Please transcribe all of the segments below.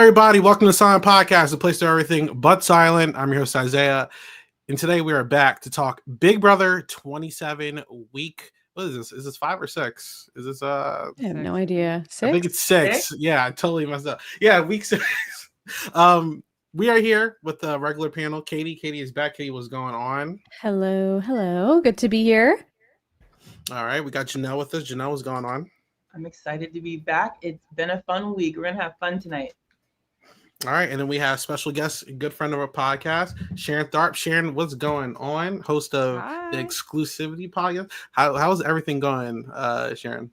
everybody? Welcome to Silent Podcast, the place to everything but silent. I'm your host, Isaiah. And today we are back to talk Big Brother 27 week. What is this? Is this 5 or 6? Is this I have no idea. 6? I think it's 6. Yeah, I totally messed up. Yeah, week 6. We are here with the regular panel. Katie is back. Katie, what's going on? Hello. Good to be here. All right, we got Janelle with us. Janelle, what's going on? I'm excited to be back. It's been a fun week. We're gonna have fun tonight. All right, and then we have special guest, a good friend of our podcast, Sharon Tharpe. Sharon, what's going on? Host of the Exclusivity podcast. How's everything going, Sharon?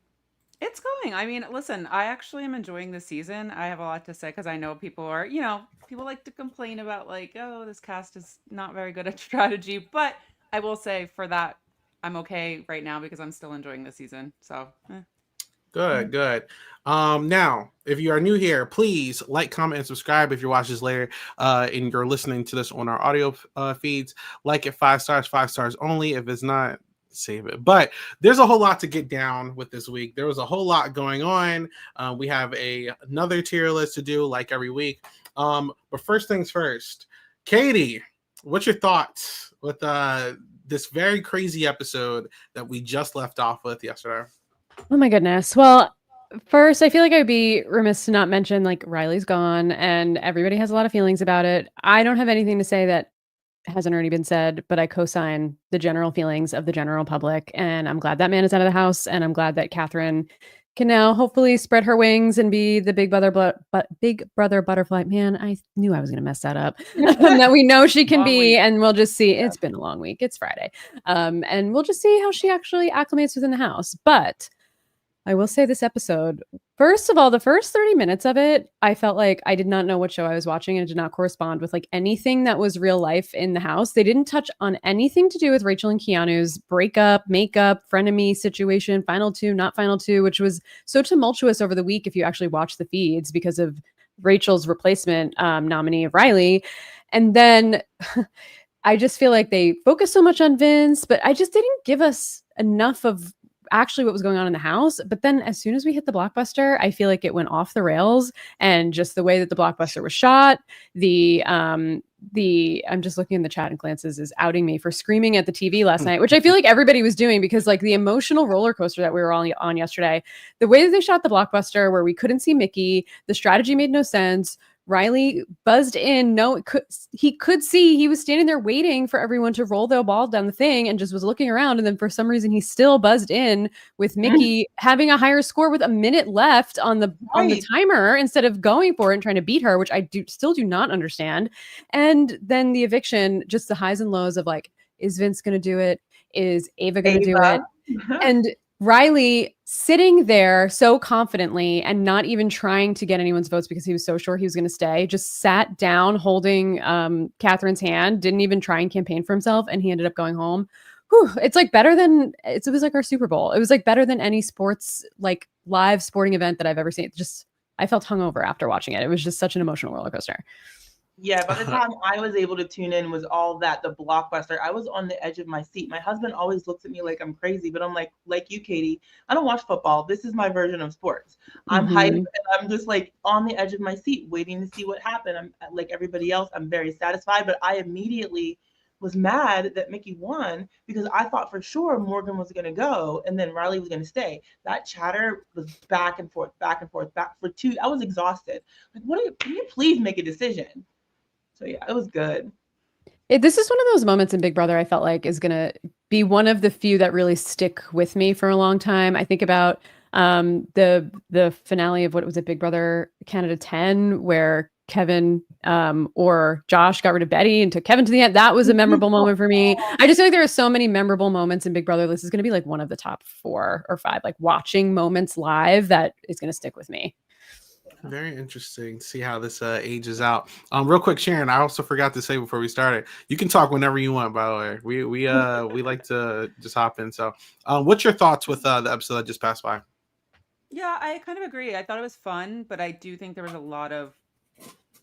It's going. I mean, listen, I actually am enjoying this season. I have a lot to say because I know people are, people like to complain about like, oh, this cast is not very good at strategy. But I will say for that, I'm okay right now because I'm still enjoying this season. So, Good. Now, if you are new here, please like, comment, and subscribe. If you're watching this later and you're listening to this on our audio feeds, like it 5 stars, 5 stars only. If it's not, save it. But there's a whole lot to get down with this week. There was a whole lot going on. We have another tier list to do like every week. But first things first, Katie, what's your thoughts with this very crazy episode that we just left off with yesterday? Oh my goodness. Well, first, I feel like I'd be remiss to not mention like Riley's gone and everybody has a lot of feelings about it. I don't have anything to say that hasn't already been said, but I co-sign the general feelings of the general public. And I'm glad that man is out of the house. And I'm glad that Catherine can now hopefully spread her wings and be the big brother butterfly. Man, I knew I was going to mess that up. That we know she can be. Week. And we'll just see. It's been a long week. It's Friday. And we'll just see how she actually acclimates within the house. But I will say this episode, first of all, the first 30 minutes of it, I felt like I did not know what show I was watching, and it did not correspond with like anything that was real life in the house. They didn't touch on anything to do with Rachel and Keanu's breakup, makeup, frenemy situation, final two, not final two, which was so tumultuous over the week if you actually watch the feeds because of Rachel's replacement nominee of Riley. And then I just feel like they focused so much on Vince, but I just didn't give us enough of actually what was going on in the house. But then as soon as we hit the blockbuster, I feel like it went off the rails, and just the way that the blockbuster was shot, I'm just looking in the chat and Glances is outing me for screaming at the TV last night, which I feel like everybody was doing because like the emotional roller coaster that we were all on yesterday, the way that they shot the blockbuster where we couldn't see Mickey, the strategy made no sense. Riley buzzed in. He could see he was standing there waiting for everyone to roll their ball down the thing and just was looking around. And then for some reason, he still buzzed in with Mickey having a higher score with a minute left on the timer instead of going for it and trying to beat her, which I still do not understand. And then the eviction, just the highs and lows of like, is Vince going to do it? Is Ava going to do it? And Riley sitting there so confidently and not even trying to get anyone's votes because he was so sure he was going to stay, just sat down holding Catherine's hand, didn't even try and campaign for himself, and he ended up going home. Whew, it's like better than, it was like our Super Bowl. It was like better than any sports, like live sporting event that I've ever seen. Just, I felt hungover after watching it. It was just such an emotional roller coaster. Yeah, by the time I was able to tune in was all that, the blockbuster. I was on the edge of my seat. My husband always looks at me like I'm crazy, but I'm like you, Katie, I don't watch football. This is my version of sports. I'm hyped and I'm just like on the edge of my seat waiting to see what happened. I'm like everybody else, I'm very satisfied, but I immediately was mad that Mickey won because I thought for sure Morgan was going to go and then Riley was going to stay. That chatter was back and forth, back for two. I was exhausted. Like, can you please make a decision? So yeah, it was good. This is one of those moments in Big Brother I felt like is going to be one of the few that really stick with me for a long time. I think about the finale of what was it, Big Brother Canada 10, where Kevin or Josh got rid of Betty and took Kevin to the end. That was a memorable moment for me. I just feel like there are so many memorable moments in Big Brother. This is going to be like one of the top 4 or 5 like watching moments live that is going to stick with me. Very interesting to see how this ages out. Real quick, Sharon, I also forgot to say before we started, you can talk whenever you want, by the way. We like to just hop in. So what's your thoughts with the episode that just passed by? Yeah, I kind of agree. I thought it was fun, but I do think there was a lot of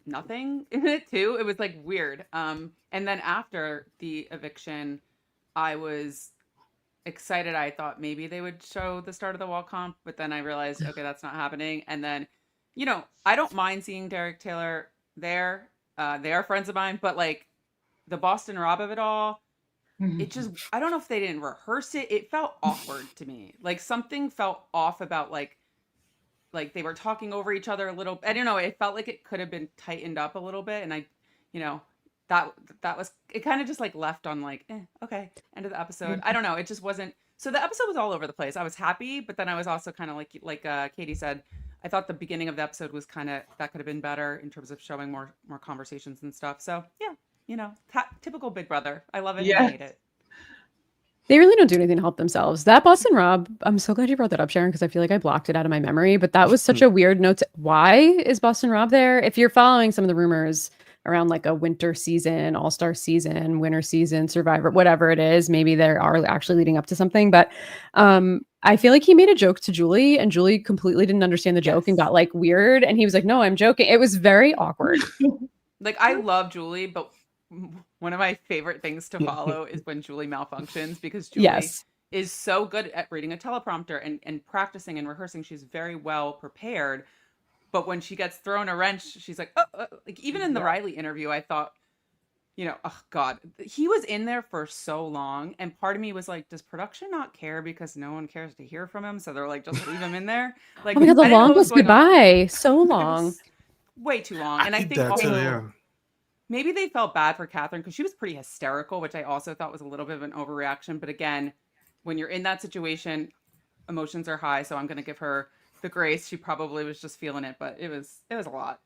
nothing in it too. It was like weird. And then after the eviction, I was excited. I thought maybe they would show the start of the wall comp, but then I realized, okay, that's not happening. And then you know, I don't mind seeing Derek Taylor there. They are friends of mine, but like the Boston Rob of it all, it just, I don't know if they didn't rehearse it. It felt awkward to me. Like something felt off about like they were talking over each other a little. I don't know. It felt like it could have been tightened up a little bit, and you know, that that was it. Kind of just like left on like, okay, end of the episode. I don't know. It just wasn't. So the episode was all over the place. I was happy, but then I was also kind of like Katie said. I thought the beginning of the episode was kind of that could have been better in terms of showing more conversations and stuff. So yeah, you know, typical Big Brother. I love it. And I hate it. They really don't do anything to help themselves. That Boston Rob, I'm so glad you brought that up, Sharon, because I feel like I blocked it out of my memory. But that was such a weird note. Why is Boston Rob there? If you're following some of the rumors around like a winter season, all-star season, winter season, Survivor, whatever it is, maybe they are actually leading up to something. But I feel like he made a joke to Julie and Julie completely didn't understand the joke and got like weird. And he was like, no, I'm joking. It was very awkward. Like I love Julie, but one of my favorite things to follow is when Julie malfunctions because Julie is so good at reading a teleprompter and practicing and rehearsing. She's very well prepared. But when she gets thrown a wrench, she's like, like even in the Riley interview, I thought, you know, oh God, he was in there for so long. And part of me was like, does production not care because no one cares to hear from him? So they're like, just leave him in there. Like, oh my God, the longest goodbye. So long. Way too long. And I think also, maybe they felt bad for Catherine because she was pretty hysterical, which I also thought was a little bit of an overreaction. But again, when you're in that situation, emotions are high. So I'm going to give her the grace. She probably was just feeling it, but it was a lot.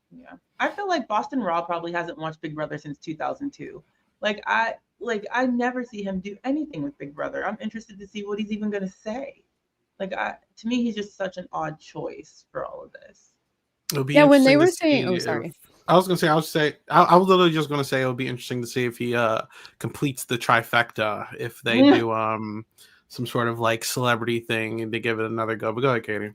Yeah. I feel like Boston Rob probably hasn't watched Big Brother since 2002. I never see him do anything with Big Brother. I'm interested to see what he's even going to say. To me, he's just such an odd choice for all of this. Yeah, when they were saying, sorry. I was literally just going to say it would be interesting to see if he completes the trifecta, if they do some sort of like celebrity thing and they give it another go. But go ahead, Katie.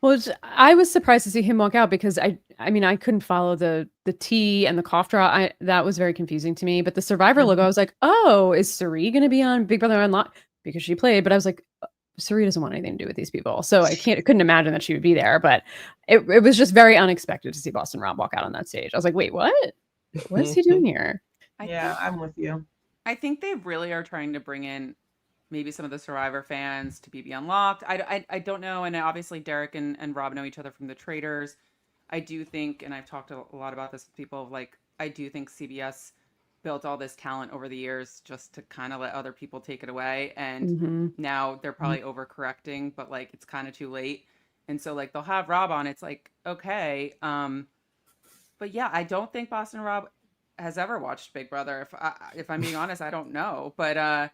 Well, I was surprised to see him walk out because I mean, I couldn't follow the tea and the cough drop. That was very confusing to me. But the Survivor logo, I was like, oh, is Cirie going to be on Big Brother Unlocked? Because she played. But I was like, Cirie doesn't want anything to do with these people. So I couldn't imagine that she would be there. But it was just very unexpected to see Boston Rob walk out on that stage. I was like, wait, what? What is he doing here? I'm with you. I think they really are trying to bring in maybe some of the Survivor fans to BB Unlocked. I don't know. And obviously Derek and Rob know each other from the Traders. I do think, and I've talked a lot about this with people, like, I do think CBS built all this talent over the years just to kind of let other people take it away. And now they're probably overcorrecting, but like, it's kind of too late. And so like, they'll have Rob on. It's like, okay. But yeah, I don't think Boston Rob has ever watched Big Brother. If I'm being honest, I don't know. But I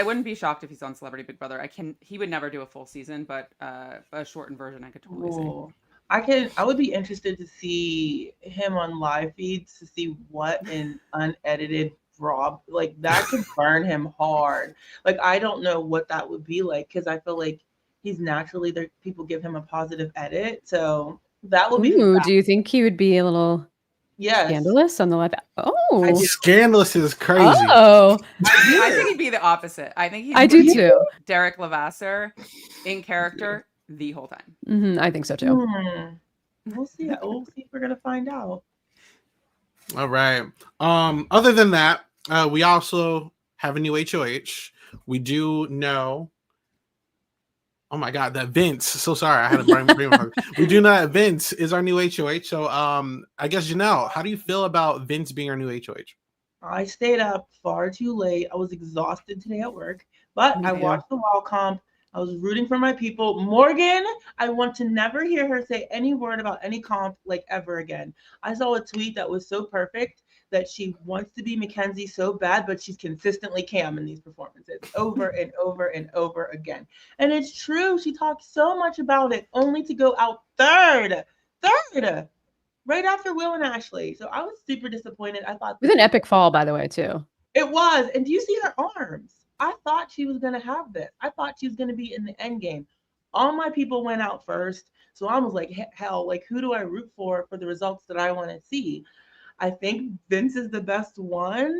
wouldn't be shocked if he's on Celebrity Big Brother. He would never do a full season, but a shortened version I could totally see. I would be interested to see him on live feeds to see what an unedited Rob, like that could burn him hard. Like, I don't know what that would be like because I feel like he's naturally there. People give him a positive edit. So that would be. Do you think he would be a little scandalous on the live? Oh, scandalous is crazy. Oh, I think he'd be the opposip. I think I do too. Derek Levasseur in character the whole time. I think so too. We'll see. We'll see if we're gonna find out. All right. Other than that, we also have a new HOH. We do know. Oh my God, that Vince. So sorry, I had a brain. We do know that Vince is our new HOH. So, I guess Janelle, how do you feel about Vince being our new HOH? I stayed up far too late. I was exhausted today at work, but I watched the wall comp. I was rooting for my people. Morgan, I want to never hear her say any word about any comp like ever again. I saw a tweet that was so perfect that she wants to be Mackenzie so bad, but she's consistently Cam in these performances over and over and over again. And it's true. She talked so much about it only to go out third, right after Will and Ashley. So I was super disappointed. I thought with an epic fall, by the way, too. It was. And do you see her arms? I thought she was going to have this. I thought she was going to be in the end game. All my people went out first. So I was like, hell, like, who do I root for the results that I want to see? I think Vince is the best one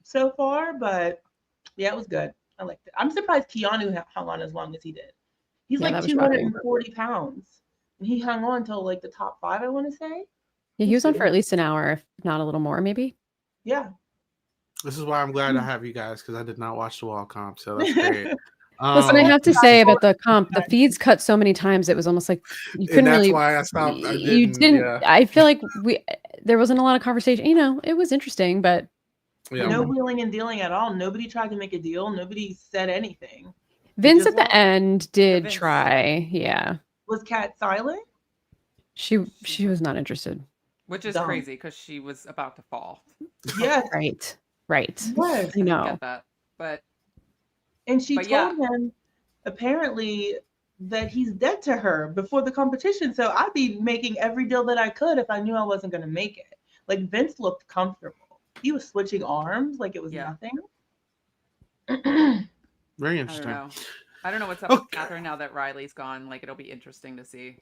so far, but yeah, it was good. I liked it. I'm surprised Keanu hung on as long as he did. He's like 240 pounds. And he hung on till like the top 5, I want to say. Yeah, he was on for at least an hour, if not a little more, maybe. Yeah. This is why I'm glad I have you guys, because I did not watch the wall comp, so that's great. Listen, I have to say about the comp, the feeds cut so many times, it was almost like you couldn't and that's really. why I stopped. You didn't. Yeah. I feel like there wasn't a lot of conversation. It was interesting, but No wheeling and dealing at all. Nobody tried to make a deal. Nobody said anything. Vince at the end did try. Yeah. Was Kat silent? She was not interested. Which is crazy because she was about to fall. Yes. Right. Yes. I know. Get that. And she told him apparently that he's dead to her before the competition. So I'd be making every deal that I could if I knew I wasn't going to make it. Like Vince looked comfortable. He was switching arms like it was nothing. Very interesting. I don't know what's up with Catherine now that Riley's gone. Like, it'll be interesting to see.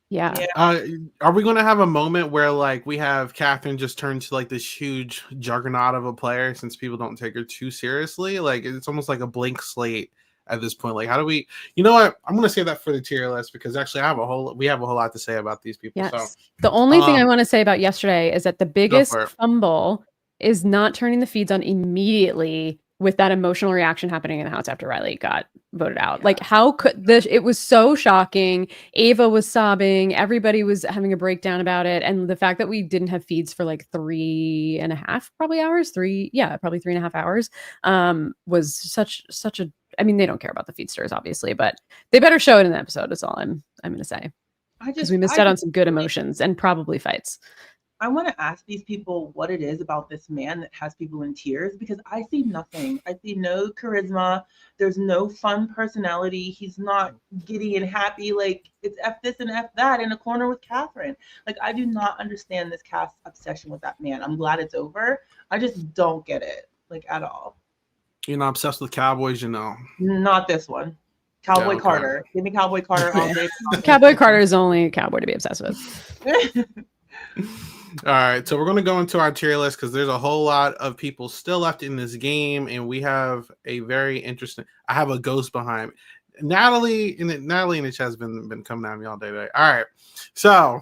Yeah. Are we going to have a moment where like we have Catherine just turn to like this huge juggernaut of a player since people don't take her too seriously? Like it's almost like a blank slate at this point. Like how do we? You know what? I'm going to save that for the tier list because actually we have a whole lot to say about these people. Yes. So the only thing I want to say about yesterday is that the biggest fumble is not turning the feeds on immediately with that emotional reaction happening in the house after Riley got voted out. Like how could this, it was so shocking. Ava was sobbing. Everybody was having a breakdown about it. And the fact that we didn't have feeds for like 3.5 hours, probably 3.5 hours, was such a, I mean, they don't care about the feedsters obviously, but they better show it in the episode. That's all I'm going to say. Because we missed out on some good emotions and probably fights. I want to ask these people what it is about this man that has people in tears because I see nothing. I see no charisma. There's no fun personality. He's not giddy and happy. Like it's F this and F that in a corner with Catherine. Like I do not understand this cast obsession with that man. I'm glad it's over. I just don't get it like at all. You're not obsessed with Cowboys, you know. Not this one. Cowboy Carter. Give me Cowboy Carter all day. Cowboy Carter is only a cowboy to be obsessed with. All right, so we're going to go into our tier list because there's a whole lot of people still left in this game, and we have a very interesting. I have a ghost behind me. Natalie in the chat has been coming at me all day today. All right, so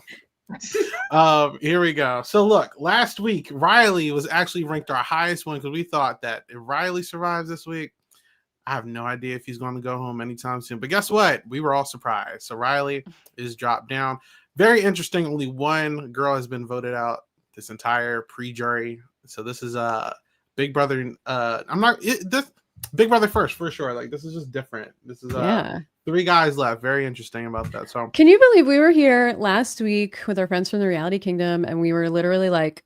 here we go. So look, last week Riley was actually ranked our highest one because we thought that if Riley survives this week, I have no idea if he's going to go home anytime soon. But guess what? We were all surprised. So Riley is dropped down. Very interesting. Only one girl has been voted out this entire pre-jury. So this is Big Brother. Big Brother first for sure. Like this is just different. This is 3 guys left. Very interesting about that. So can you believe we were here last week with our friends from the Reality Kingdom and we were literally like,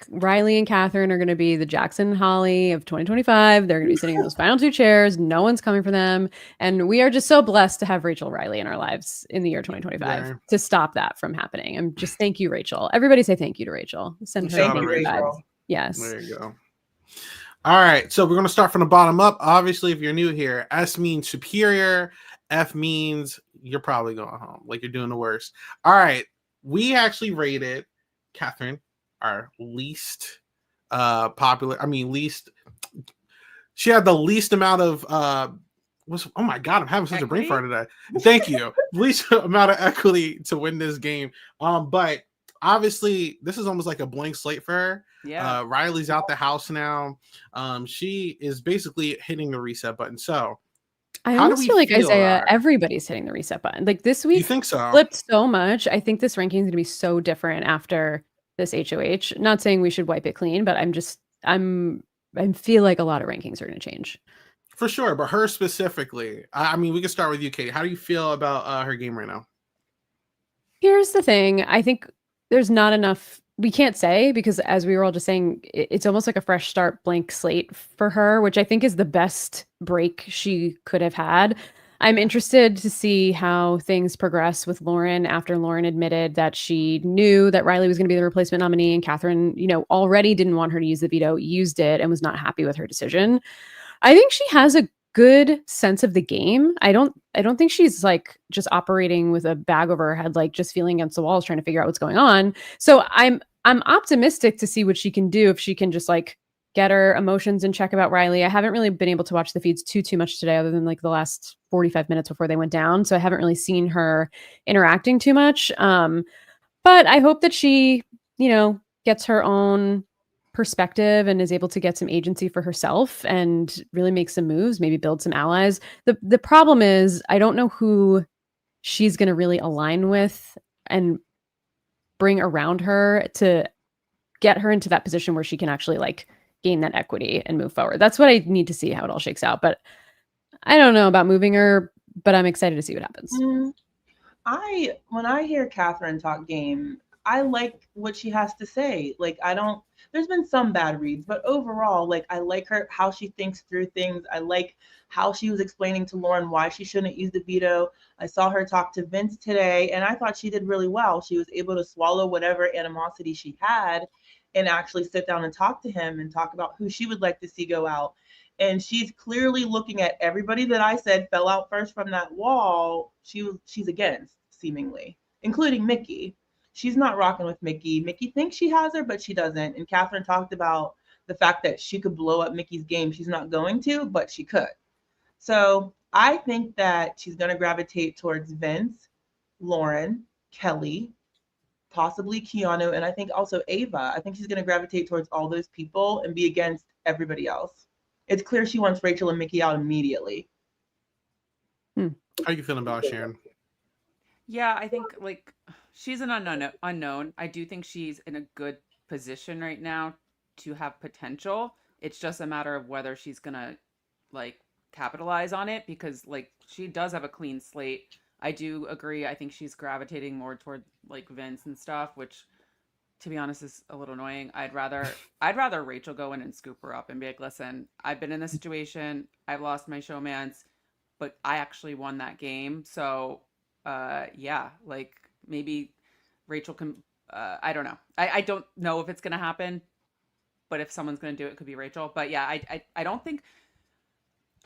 Riley and Catherine are going to be the Jackson and Holly of 2025. They're going to be sitting in those final 2 chairs. No one's coming for them. And we are just so blessed to have Rachel Riley in our lives in the year 2025 to stop that from happening. And just thank you, Rachel. Everybody say thank you to Rachel. Send her thank you, Rachel. Yes. There you go. All right. So we're going to start from the bottom up. Obviously, if you're new here, S means superior. F means you're probably going home. Like you're doing the worst. All right. We actually rated Catherine our least popular. I mean, she had the least amount of oh my god, I'm having such a brain fart today. Thank you. Least amount of equity to win this game. But obviously this is almost like a blank slate for her. Yeah. Riley's out the house now. She is basically hitting the reset button. So I almost feel like Isaiah, everybody's hitting the reset button. Like this week, you think so? Flipped so much. I think this ranking is going to be so different after this HOH. Not saying we should wipe it clean, but I feel like a lot of rankings are going to change. For sure, but her specifically. I mean, we can start with you, Katie. How do you feel about her game right now? Here's the thing. I think there's not enough. We can't say because as we were all just saying, it's almost like a fresh start, blank slate for her, which I think is the best break she could have had. I'm interested to see how things progress with Lauren after Lauren admitted that she knew that Riley was going to be the replacement nominee and Catherine, already didn't want her to use the veto, used it and was not happy with her decision. I think she has a good sense of the game. I don't think she's like just operating with a bag over her head, like just feeling against the walls, trying to figure out what's going on. So I'm optimistic to see what she can do if she can just like get her emotions in check about Riley. I haven't really been able to watch the feeds too much today, other than like the last 45 minutes before they went down. So I haven't really seen her interacting too much. But I hope that she, gets her own perspective and is able to get some agency for herself and really make some moves, maybe build some allies. The problem is I don't know who she's going to really align with and bring around her to get her into that position where she can actually like gain that equity and move forward. That's what I need to see how it all shakes out. But I don't know about moving her, but I'm excited to see what happens. When I hear Catherine talk game, I like what she has to say. Like, there's been some bad reads, but overall, like, I like how she thinks through things. I like how she was explaining to Lauren why she shouldn't use the veto. I saw her talk to Vince today, and I thought she did really well. She was able to swallow whatever animosity she had and actually sit down and talk to him and talk about who she would like to see go out. And she's clearly looking at everybody that I said fell out first from that wall. She's against, seemingly, including Mickey. She's not rocking with Mickey. Mickey thinks she has her, but she doesn't. And Catherine talked about the fact that she could blow up Mickey's game. She's not going to, but she could. So I think that she's going to gravitate towards Vince, Lauren, Kelly, possibly Keanu, and I think also Ava. I think she's going to gravitate towards all those people and be against everybody else. It's clear she wants Rachel and Mickey out immediately. How are you feeling about Sharon? Yeah, I think like she's an unknown. I do think she's in a good position right now to have potential. It's just a matter of whether she's gonna like capitalize on it, because like she does have a clean slate. I do agree. I think she's gravitating more toward like Vince and stuff, which to be honest is a little annoying. I'd rather Rachel go in and scoop her up and be like, listen, I've been in this situation. I've lost my showmance, but I actually won that game. So yeah, like maybe Rachel can, I don't know. I don't know if it's going to happen, but if someone's going to do it, it could be Rachel. But yeah, I don't think,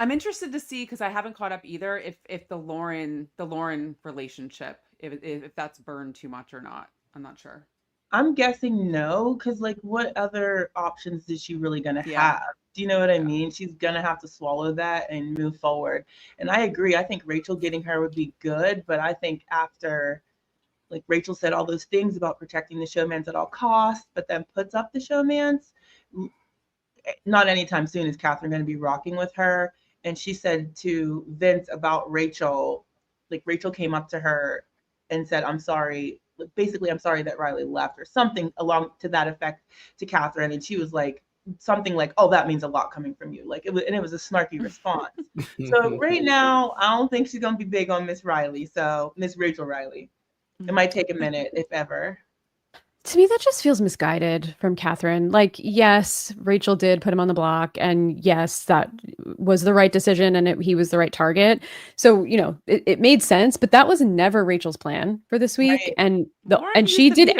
I'm interested to see, because I haven't caught up either, if the Lauren relationship, if that's burned too much or not. I'm not sure. I'm guessing no, because like what other options is she really going to have? Do you know what I mean? She's going to have to swallow that and move forward. And I agree. I think Rachel getting her would be good, but I think after, like Rachel said all those things about protecting the showmance at all costs, but then puts up the showmance, not anytime soon is Catherine going to be rocking with her. And she said to Vince about Rachel, like Rachel came up to her and said, I'm sorry. Basically, I'm sorry that Riley left, or something along to that effect to Catherine. And she was like, something like, oh, that means a lot coming from you. Like it was a snarky response. So right now, I don't think she's going to be big on Miss Riley. So Miss Rachel Riley. It might take a minute, if ever. To me, that just feels misguided from Catherine. Like, yes, Rachel did put him on the block, and yes, that was the right decision, and he was the right target. So, it made sense, but that was never Rachel's plan for this week. Right. And she did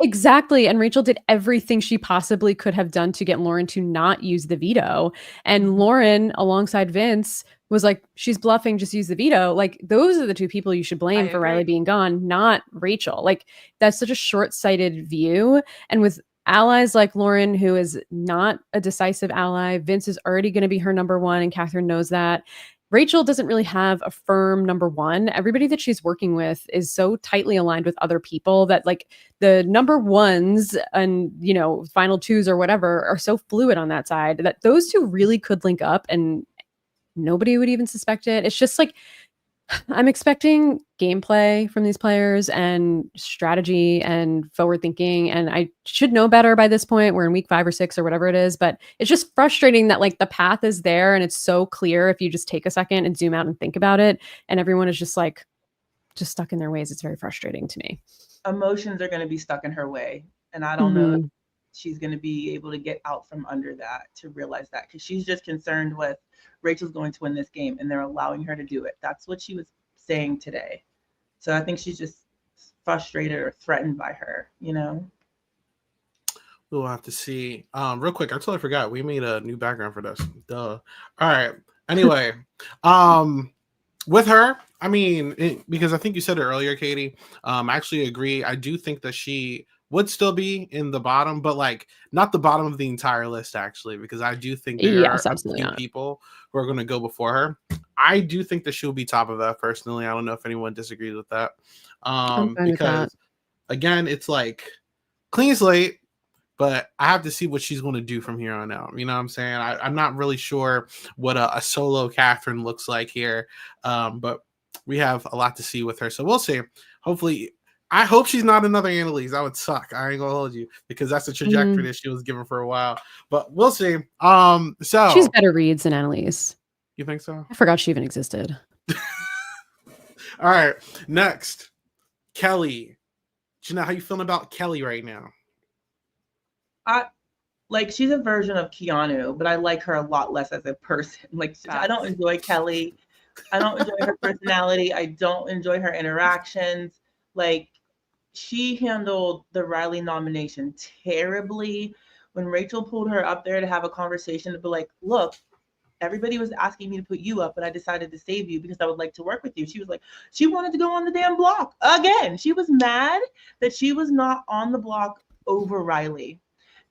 exactly. And Rachel did everything she possibly could have done to get Lauren to not use the veto. And Lauren, alongside Vince, was like, she's bluffing, just use the veto. Like, those are the two people you should blame for Riley being gone, not Rachel. Like, that's such a short-sighted view. And with allies like Lauren, who is not a decisive ally, Vince is already going to be her number one, and Catherine knows that. Rachel doesn't really have a firm number one. Everybody that she's working with is so tightly aligned with other people that like the number ones and, final twos or whatever are so fluid on that side that those two really could link up and nobody would even suspect it. It's just like, I'm expecting gameplay from these players and strategy and forward thinking. And I should know better by this point. We're in week 5 or 6 or whatever it is, but it's just frustrating that like the path is there and it's so clear if you just take a second and zoom out and think about it. And everyone is just like, just stuck in their ways. It's very frustrating to me. Emotions are going to be stuck in her way. And I don't know if she's going to be able to get out from under that to realize that, because she's just concerned with Rachel's going to win this game and they're allowing her to do it. That's what she was saying today. So I think she's just frustrated or threatened by her, We'll have to see. Real quick, I totally forgot. We made a new background for this. Duh. All right. Anyway, with her, I mean, because I think you said it earlier, Katie, I actually agree. I do think that she would still be in the bottom, but like not the bottom of the entire list, actually, because I do think there are a few people who are going to go before her. I do think that she'll be top of that personally. I don't know if anyone disagrees with that. I'm fine with that. Because again, it's like clean slate, but I have to see what she's going to do from here on out. You know what I'm saying? I'm not really sure what a solo Catherine looks like here, but we have a lot to see with her. So we'll see. Hopefully, I hope she's not another Annalise. That would suck. I ain't gonna hold you because that's the trajectory that she was given for a while. But we'll see. So she's better reads than Annalise. You think so? I forgot she even existed. All right. Next, Kelly. Janelle, how you feeling about Kelly right now? She's a version of Keanu, but I like her a lot less as a person. I don't enjoy Kelly. I don't enjoy her personality. I don't enjoy her interactions. She handled the Riley nomination terribly. When Rachel pulled her up there to have a conversation to be like, look, everybody was asking me to put you up, but I decided to save you because I would like to work with you. She was like, she wanted to go on the damn block again. She was mad that she was not on the block over Riley.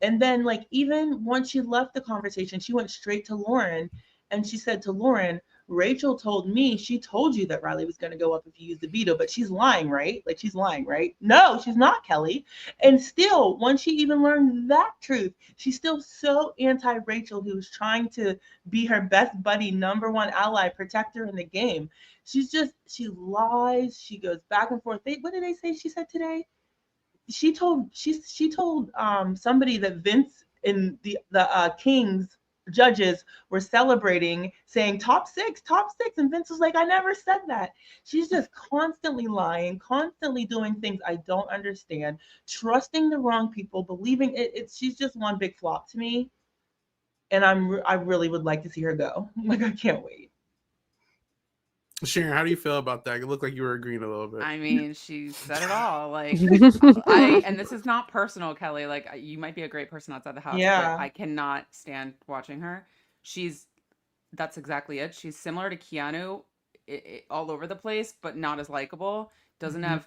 And then even once she left the conversation, she went straight to Lauren and she said to Lauren, Rachel told me she told you that Riley was going to go up if you use the veto, but she's lying, right? She's lying, right? No, she's not, Kelly. And still, once she even learned that truth, she's still so anti-Rachel, who was trying to be her best buddy, number one ally, protector in the game. She lies. She goes back and forth. What did they say she said today? She told somebody that Vince and the Kings judges were celebrating, saying top six, and Vince was like, I never said that. She's just constantly lying, constantly doing things I don't understand, trusting the wrong people, believing she's just one big flop to me, and I really would like to see her go. I can't wait. Sharon, how do you feel about that? It looked like you were agreeing a little bit. I mean, she said it all. And this is not personal, Kelly. You might be a great person outside the house, but I cannot stand watching her. That's exactly it. She's similar to Keanu, all over the place, but not as likable. Doesn't have.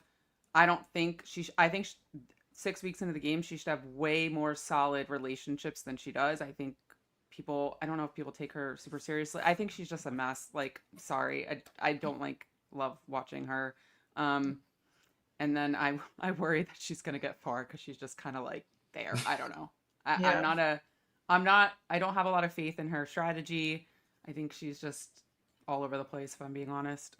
I don't think I think 6 weeks into the game, she should have way more solid relationships than she does. I think. I don't know if people take her super seriously. I think she's just a mess. Sorry. I don't love watching her. And then I worry that she's going to get far because she's just kind of there. I don't know. I don't have a lot of faith in her strategy. I think she's just all over the place, if I'm being honest.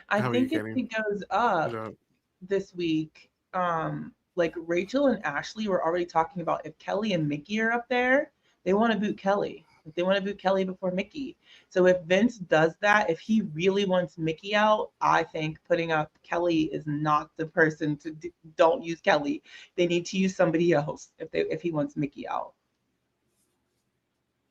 I think if she goes up this week, Rachel and Ashley were already talking about if Kelly and Mickey are up there, they want to boot Kelly. They want to boot Kelly before Mickey. So if Vince does that, if he really wants Mickey out, I think putting up Kelly is not the person to don't use Kelly. They need to use somebody else if he wants Mickey out.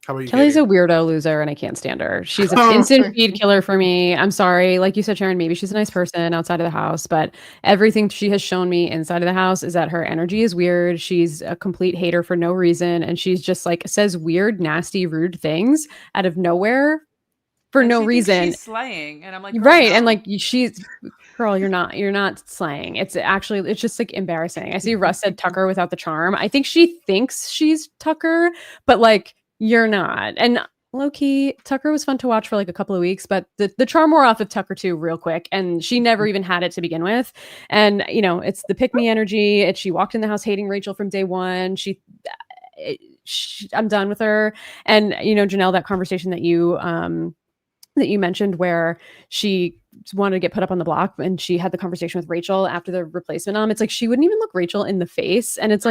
How about you, Kelly's Katie? a weirdo loser, and I can't stand her. She's an instant feed killer for me. I'm sorry. Like you said, Sharon, maybe she's a nice person outside of the house, but everything she has shown me inside of the house is that her energy is weird. She's a complete hater for no reason, and she's just says weird, nasty, rude things out of nowhere for no reason. She's slaying, and I'm like, right, no. and she's girl, you're not slaying. It's just embarrassing. I see Russ said Tucker without the charm. I think she thinks she's Tucker, but you're not. And low-key, Tucker was fun to watch for a couple of weeks, but the charm wore off of Tucker too real quick, and she never even had it to begin with. And it's the pick-me energy. She walked in the house hating Rachel from day one. I'm done with her. And Janelle, that conversation that you mentioned where she wanted to get put up on the block, and she had the conversation with Rachel after the replacement. It's she wouldn't even look Rachel in the face, and it's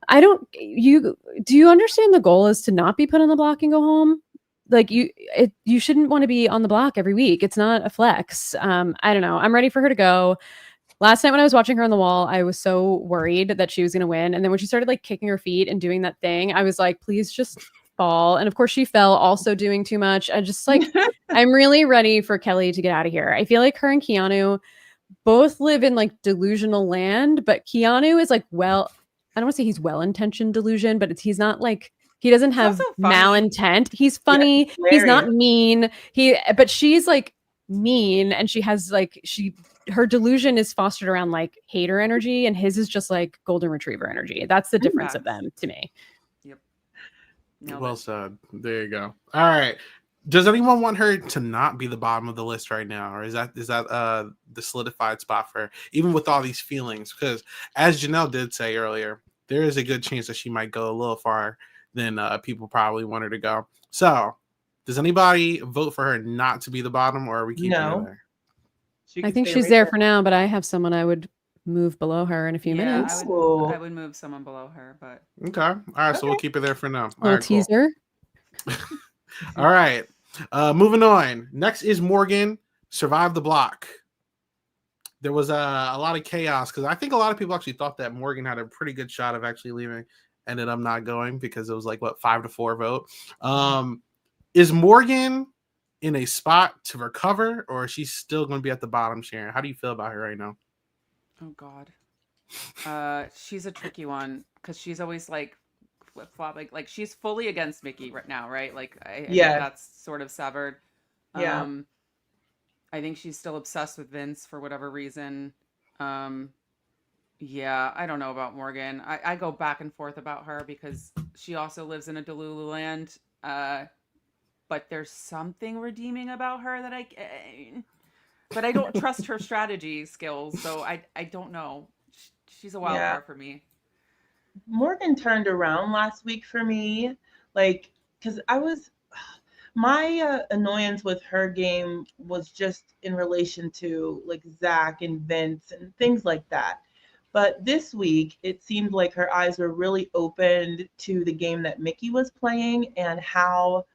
do you understand the goal is to not be put on the block and go home? You shouldn't want to be on the block every week. It's not a flex. I don't know. I'm ready for her to go. Last night when I was watching her on the wall, I was so worried that she was going to win. And then when she started kicking her feet and doing that thing, I was like, please just fall. And of course she fell, also doing too much. I just I'm really ready for Kelly to get out of here. I feel like her and Keanu both live in delusional land, but Keanu is I don't want to say he's well-intentioned delusion, but he's not he doesn't have malintent. He's funny. Yeah, he's not mean. But she's mean, and she has her delusion is fostered around hater energy, and his is just golden retriever energy. That's the difference of them to me. Yep. Well said. There you go. All right. Does anyone want her to not be the bottom of the list right now, or is that the solidified spot for her, even with all these feelings? Because as Janelle did say earlier, there is a good chance that she might go a little far than people probably want her to go. So, does anybody vote for her not to be the bottom, or are we keeping her No. there? She I could think stay she's right there for now, but I have someone I would move below her in a few Yeah, minutes. Ooh. I would move someone below her, but Okay, all right, so we'll Okay. keep her there for now. All Little right, cool. teaser. All right, moving on. Next is Morgan. Survive the block. There was a lot of chaos because I think a lot of people actually thought that Morgan had a pretty good shot of actually leaving. Ended up not going because it was like 5-4 vote. Is Morgan in a spot to recover, or is she still going to be at the bottom? Sharon, how do you feel about her right now? oh god. She's a tricky one because she's always like flip-flopping. Like she's fully against Mickey right now, right? Like I think Yes. that's sort of severed. Yeah. I think she's still obsessed with Vince for whatever reason. Yeah, I don't know about Morgan. I go back and forth about her because she also lives in a Delulu land. But there's something redeeming about her that but I don't trust her strategy skills, so I don't know. She's a wild Yeah. card for me. Morgan turned around last week for me, like, because my annoyance with her game was just in relation to like Zach and Vince and things like that. But this week, it seemed like her eyes were really opened to the game that Mickey was playing and how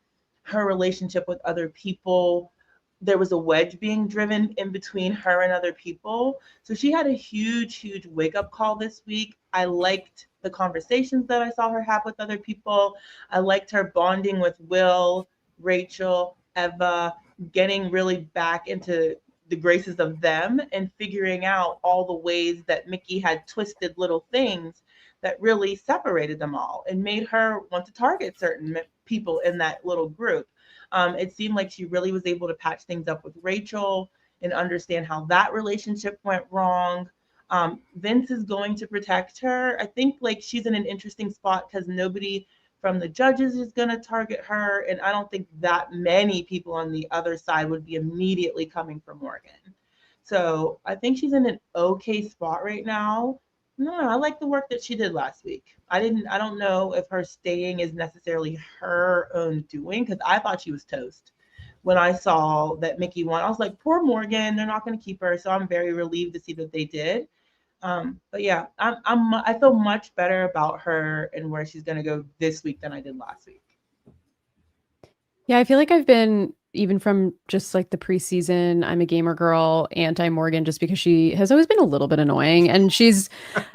her relationship with other people, there was a wedge being driven in between her and other people. So she had a huge wake up call this week. I liked the conversations that I saw her have with other people. I liked her bonding with Will, Rachel, Eva, getting really back into the graces of them and figuring out all the ways that Mickey had twisted little things that really separated them all and made her want to target certain people in that little group. It seemed like she really was able to patch things up with Rachel and understand how that relationship went wrong. Vince is going to protect her. I think like she's in an interesting spot because nobody from the judges is going to target her. And I don't think that many people on the other side would be immediately coming for Morgan. So I think she's in an okay spot right now. No, I like the work that she did last week. I don't know if her staying is necessarily her own doing because I thought she was toast. When I saw that Mickey won, I was like, poor Morgan, they're not going to keep her. So I'm very relieved to see that they did. But yeah, I feel much better about her and where she's going to go this week than I did last week. Yeah, I feel like I've been, even from just like the preseason, I'm a gamer girl, anti-Morgan, just because she has always been a little bit annoying. And she's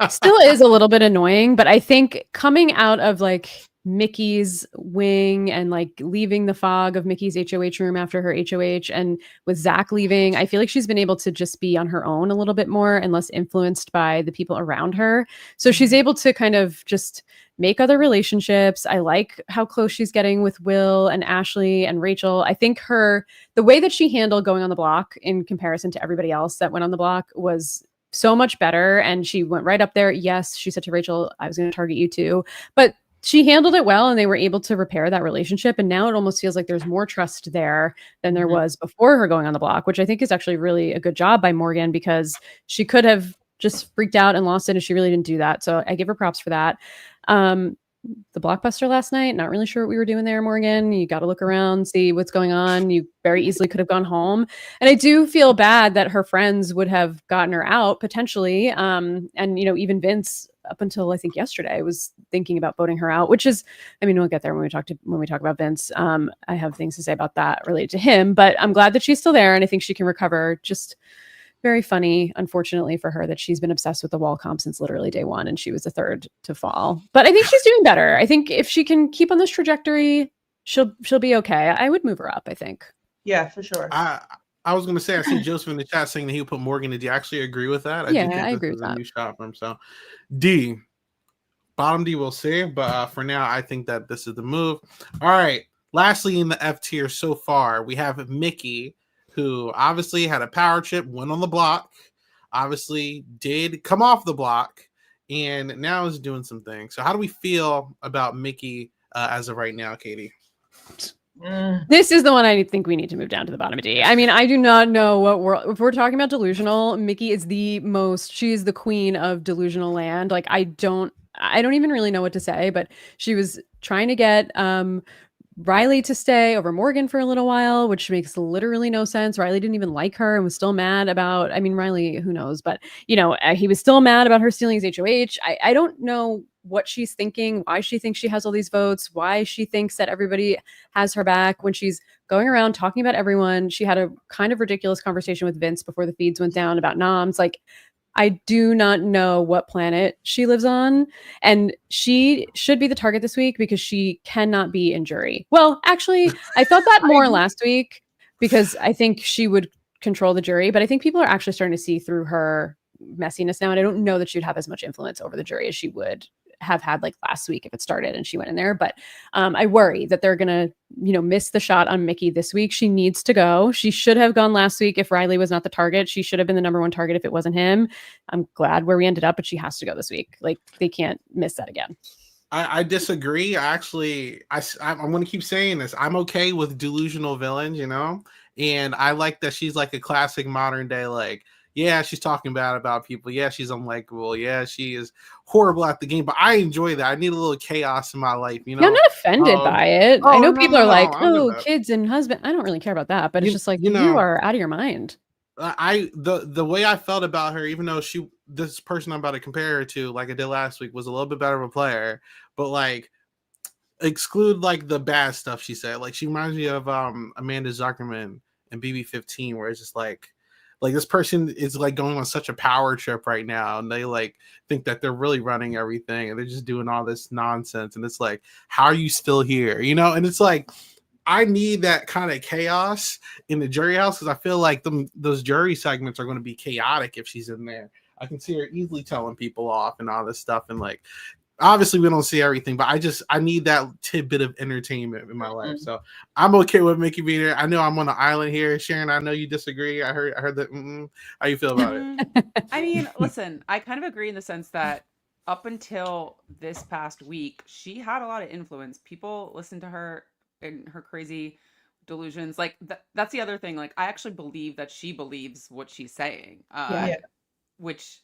still is a little bit annoying. But I think coming out of like Mickey's wing and like leaving the fog of Mickey's HOH room after her HOH and with Zach leaving, I feel like she's been able to just be on her own a little bit more and less influenced by the people around her. So she's able to kind of just make other relationships. I like how close she's getting with Will and Ashley and Rachel. I think the way that she handled going on the block in comparison to everybody else that went on the block was so much better. And she went right up there. Yes, she said to Rachel, I was going to target you too. But she handled it well and they were able to repair that relationship. And now it almost feels like there's more trust there than there was before her going on the block, which I think is actually really a good job by Morgan because she could have just freaked out and lost it and she really didn't do that. So I give her props for that. The Blockbuster last night, not really sure what we were doing there, Morgan. You got to look around, see what's going on. You very easily could have gone home. And I do feel bad that her friends would have gotten her out potentially. And, even Vince up until I think yesterday was thinking about voting her out, which is, I mean, we'll get there when we talk about Vince. I have things to say about that related to him, but I'm glad that she's still there. And I think she can recover. Just very funny, unfortunately for her, that she's been obsessed with the wall comp since literally day one, and she was the third to fall. But I think she's doing better. I think if she can keep on this trajectory, she'll be okay. I would move her up, I think. Yeah, for sure. I was going to say, I see Joseph in the chat saying that he would put Morgan. Did you actually agree with that? I agree with that. A new shot for him. So, bottom D, we'll see. But for now, I think that this is the move. All right. Lastly, in the F tier so far, we have Mickey, who obviously had a power chip, went on the block, obviously did come off the block, and now is doing some things. So how do we feel about Mickey as of right now, Katie? This is the one I think we need to move down to the bottom of D. I mean, I do not know what world. If we're talking about delusional, Mickey is she is the queen of delusional land. Like, I don't even really know what to say, but she was trying to get Riley to stay over Morgan for a little while, which makes literally no sense. Riley didn't even like her and was still mad about, I mean, Riley, who knows, but he was still mad about her stealing his HOH. I don't know what she's thinking, why she thinks she has all these votes, why she thinks that everybody has her back when she's going around talking about everyone. She had a kind of ridiculous conversation with Vince before the feeds went down about noms. Like, I do not know what planet she lives on, and she should be the target this week because she cannot be in jury. Well, actually, I thought that more last week because I think she would control the jury, but I think people are actually starting to see through her messiness now, and I don't know that she'd have as much influence over the jury as she would have had like last week if it started and she went in there. But I worry that they're gonna miss the shot on Mickey this week. She needs to go. She should have gone last week if Riley was not the target. She should have been the number one target if it wasn't him. I'm glad where we ended up, but she has to go this week. Like, they can't miss that again. I disagree. I'm going to keep saying this. I'm okay with delusional villains, and I like that she's like a classic modern day, like, yeah, she's talking bad about people. Yeah, she's unlikable. Yeah, she is horrible at the game. But I enjoy that. I need a little chaos in my life, Yeah, I'm not offended by it. I know people are like, no, kids and husband. I don't really care about that. But it's just like, you are out of your mind. The way I felt about her, even though this person I'm about to compare her to, like I did last week, was a little bit better of a player, but like exclude like the bad stuff she said. Like, she reminds me of Amanda Zuckerman and BB15, where it's just like this person is like going on such a power trip right now, and they like think that they're really running everything, and they're just doing all this nonsense, and it's like, how are you still here? And it's like, I need that kind of chaos in the jury house, because I feel like those jury segments are going to be chaotic if she's in there. I can see her easily telling people off and all this stuff, and like, obviously we don't see everything, but I need that tidbit of entertainment in my life. So I'm okay with Mickey being there. I know I'm on an island here. Sharon, I know you disagree. I heard that. How you feel about it? I mean, listen, I kind of agree in the sense that up until this past week, she had a lot of influence. People listened to her and her crazy delusions. Like, that's the other thing. Like, I actually believe that she believes what she's saying, which,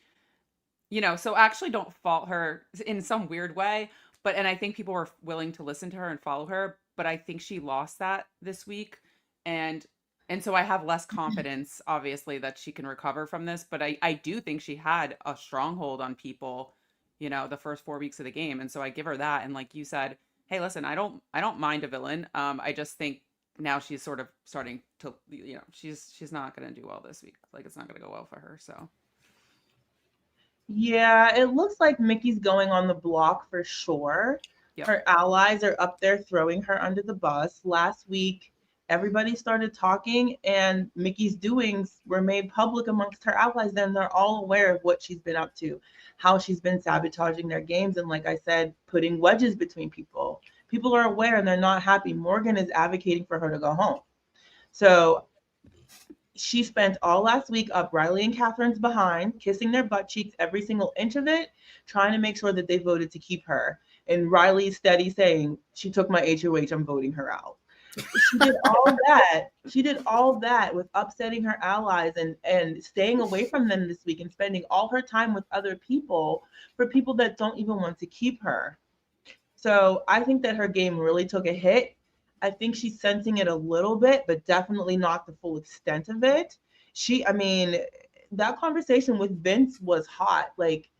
so actually don't fault her in some weird way. And I think people were willing to listen to her and follow her, but I think she lost that this week. And so I have less confidence, obviously, that she can recover from this. But I do think she had a stronghold on people, the first 4 weeks of the game. And so I give her that. And like you said, hey, listen, I don't mind a villain. I just think now she's sort of starting to, she's not going to do well this week. Like, it's not going to go well for her. So. Yeah, it looks like Mickey's going on the block for sure. Yep. Her allies are up there throwing her under the bus. Last week, everybody started talking, and Mickey's doings were made public amongst her allies. Then they're all aware of what she's been up to, how she's been sabotaging their games, and like I said, putting wedges between people. People are aware, and they're not happy. Morgan is advocating for her to go home. So she spent all last week up Riley and Catherine's behind, kissing their butt cheeks every single inch of it, trying to make sure that they voted to keep her. And Riley's steady saying, she took my HOH, I'm voting her out. She did all that. She did all that with upsetting her allies and staying away from them this week and spending all her time with other people for people that don't even want to keep her. So I think that her game really took a hit. I think she's sensing it a little bit, but definitely not the full extent of it. That conversation with Vince was hot. Like,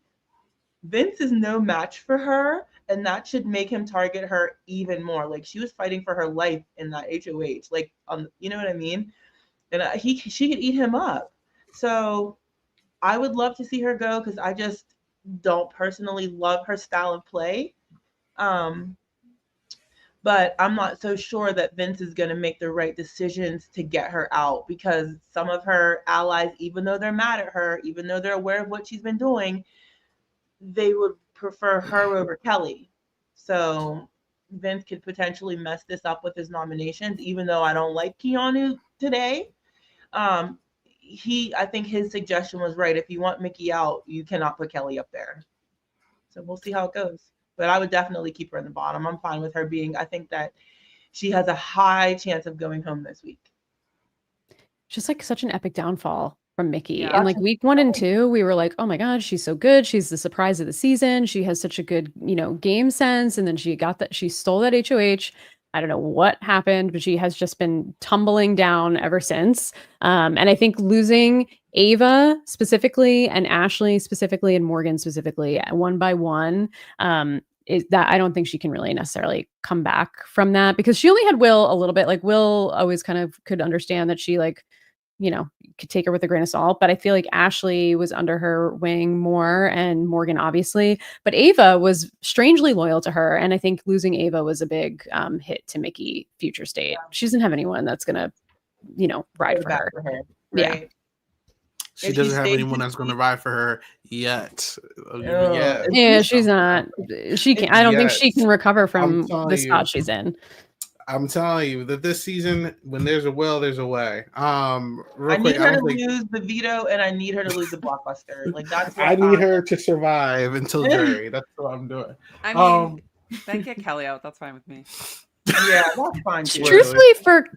Vince is no match for her, and that should make him target her even more. Like, she was fighting for her life in that HOH. Like, you know what I mean? And she could eat him up. So I would love to see her go, because I just don't personally love her style of play. But I'm not so sure that Vince is going to make the right decisions to get her out, because some of her allies, even though they're mad at her, even though they're aware of what she's been doing, they would prefer her over Kelly. So Vince could potentially mess this up with his nominations, even though I don't like Keanu today. I think his suggestion was right. If you want Mickey out, you cannot put Kelly up there. So we'll see how it goes. But I would definitely keep her in the bottom. I'm fine with her being, I think that she has a high chance of going home this week. Just like such an epic downfall from Mickey. Yeah. And like week 1 and 2, we were like, oh my God, she's so good. She's the surprise of the season. She has such a good, game sense. And then she stole that HOH. I don't know what happened, but she has just been tumbling down ever since. And I think losing Ava specifically and Ashley specifically and Morgan specifically one by one, is that I don't think she can really necessarily come back from that, because she only had Will a little bit. Like Will always kind of could understand that she could take her with a grain of salt, but I feel like Ashley was under her wing more, and Morgan obviously, but Ava was strangely loyal to her. And I think losing Ava was a big hit to Mickey future state. She doesn't have anyone that's going to, ride for her. Right? Yeah. She If doesn't she have stays anyone that's going to ride for her yet. Yeah. Yeah, she's not. She can. I don't think she can recover from telling the you. spot she's in. I'm telling you that this season, when there's a will, there's a way. Real I quick, need her to lose the veto, and I need her to lose the blockbuster. Like that's what I need her to survive until Jerry. That's what I'm doing. I mean, then get Kelly out. That's fine with me. Yeah, that's fine too. Truthfully, for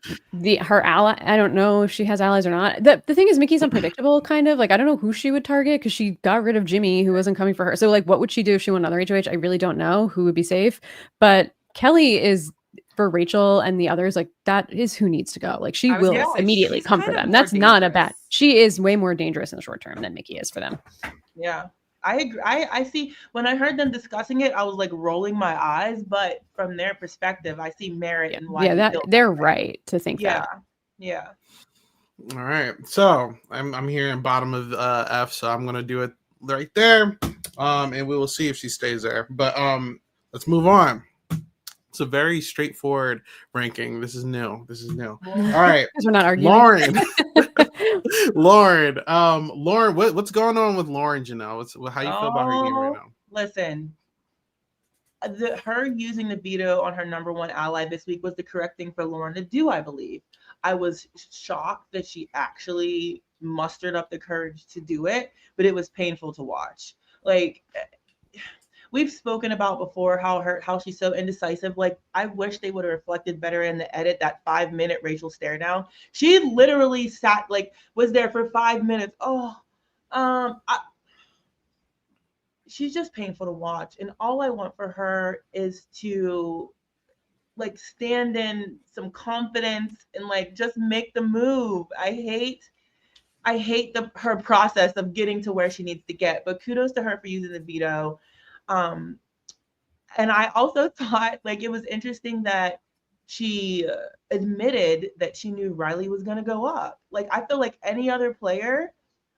her ally, I don't know if she has allies or not. The thing is, Mickey's unpredictable, kind of. Like, I don't know who she would target, because she got rid of Jimmy, who wasn't coming for her. So, like, what would she do if she won another HOH? I really don't know who would be safe. But Kelly is, for Rachel and the others, like, that is who needs to go. Like, she I was will gonna say, immediately she's come kind for of them. more That's not a bad. dangerous. She is way more dangerous in the short term than Mickey is for them. Yeah, I agree. I see. When I heard them discussing it, I was like rolling my eyes. But from their perspective, I see merit in why. Yeah, they're right to think that. Yeah. All right, so I'm here in bottom of F, so I'm gonna do it right there, and we will see if she stays there. But let's move on. It's a very straightforward ranking. This is new. All right, Because we're not arguing. Lauren, what's going on with Lauren, Janelle? How you feel about her game right now? Listen, her using the veto on her number one ally this week was the correct thing for Lauren to do, I believe. I was shocked that she actually mustered up the courage to do it, but it was painful to watch. Like, we've spoken about before how she's so indecisive. Like, I wish they would have reflected better in the edit that 5-minute Rachel stare down. She literally was there for 5 minutes. She's just painful to watch. And all I want for her is to like stand in some confidence and like just make the move. I hate her process of getting to where she needs to get, but kudos to her for using the veto. And I also thought like it was interesting that she admitted that she knew Riley was going to go up. Like, I feel like any other player,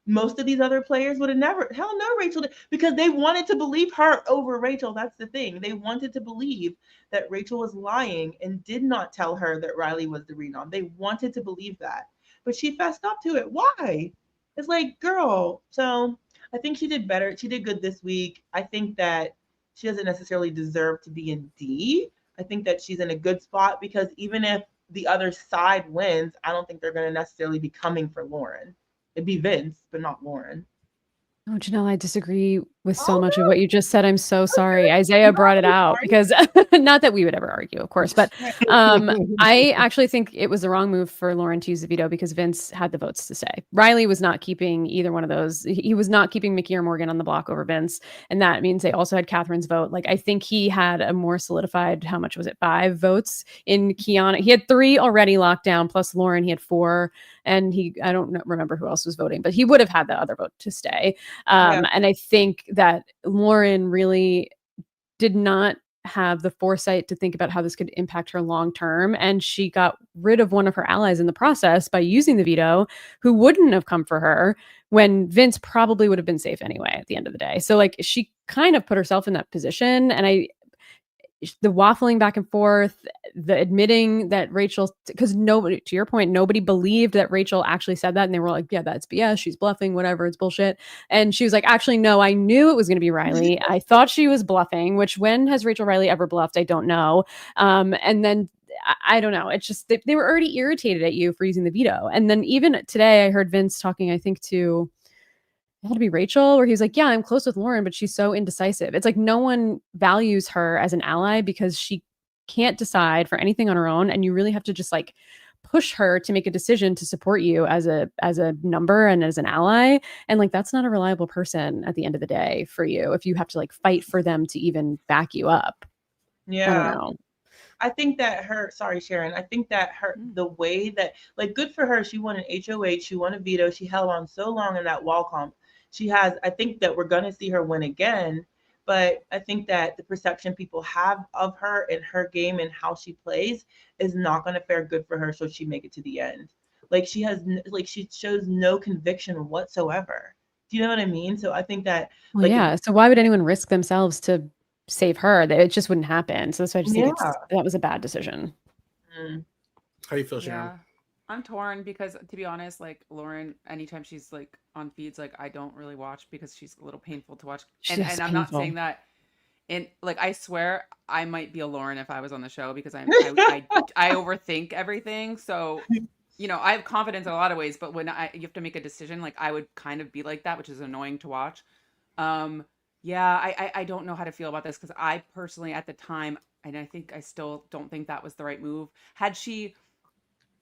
most of these other players would have never, hell no, Rachel did, because they wanted to believe her over Rachel. That's the thing. They wanted to believe that Rachel was lying and did not tell her that Riley was the renom. They wanted to believe that, but she fessed up to it. Why? It's like, girl. So I think she did better. She did good this week. I think that she doesn't necessarily deserve to be in D. I think that she's in a good spot because even if the other side wins, I don't think they're going to necessarily be coming for Lauren. It'd be Vince, but not Lauren. Oh, Janelle, I disagree with so much of what you just said. I'm so sorry. Isaiah brought it out because not that we would ever argue, of course, but I actually think it was the wrong move for Lauren to use the veto because Vince had the votes to stay. Riley was not keeping either one of those. He was not keeping Mickey or Morgan on the block over Vince. And that means they also had Catherine's vote. Like, I think he had a more solidified, how much was it? 5 votes in Kiana. He had 3 already locked down, plus Lauren, he had 4. And I don't remember who else was voting, but he would have had the other vote to stay. And I think that Lauren really did not have the foresight to think about how this could impact her long term. And she got rid of one of her allies in the process by using the veto, who wouldn't have come for her when Vince probably would have been safe anyway at the end of the day. So like, she kind of put herself in that position. And the waffling back and forth, the admitting that Rachel, because nobody, to your point, nobody believed that Rachel actually said that. And they were like, yeah, that's BS. She's bluffing, whatever. It's bullshit. And she was like, actually, no, I knew it was going to be Riley. I thought she was bluffing, which when has Rachel Riley ever bluffed? I don't know. And then I don't know. It's just, they were already irritated at you for using the veto. And then even today I heard Vince talking, I think to, it had to be Rachel, where he was like, yeah, I'm close with Lauren, but she's so indecisive. It's like no one values her as an ally because she can't decide for anything on her own, and you really have to just like push her to make a decision to support you as a number and as an ally. And like that's not a reliable person at the end of the day for you if you have to like fight for them to even back you up. I don't Yeah. know. I think that sorry, Sharon. I think that the way that, like, good for her. She won an HOH. She won a veto. She held on so long in that wall comp. I think that we're going to see her win again. But I think that the perception people have of her and her game and how she plays is not going to fare good for her. So she make it to the end. Like she shows no conviction whatsoever. Do you know what I mean? So I think that, Well, like, yeah. So why would anyone risk themselves to save her? It just wouldn't happen. So that's why I just think yeah. that was a bad decision. Mm. How you feel, Sharon? Yeah. I'm torn because, to be honest, like Lauren, anytime she's like on feeds, like I don't really watch because she's a little painful to watch. She's And I'm not painful. saying that like I swear I might be a Lauren if I was on the show because I overthink everything. So, you know, I have confidence in a lot of ways, but when you have to make a decision, like I would kind of be like that, which is annoying to watch. Yeah, I don't know how to feel about this because I personally at the time, and I think I still don't think that was the right move. Had she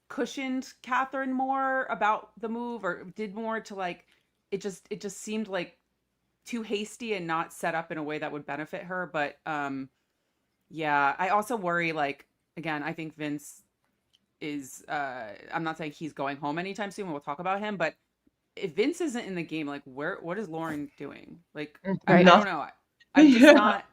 cushioned Catherine more about the move or did more to like it just seemed like too hasty and not set up in a way that would benefit her. But yeah, I also worry, like, again, I think Vince is I'm not saying he's going home anytime soon, we'll talk about him, but if Vince isn't in the game, like what is Lauren doing? Like I don't know. I'm just not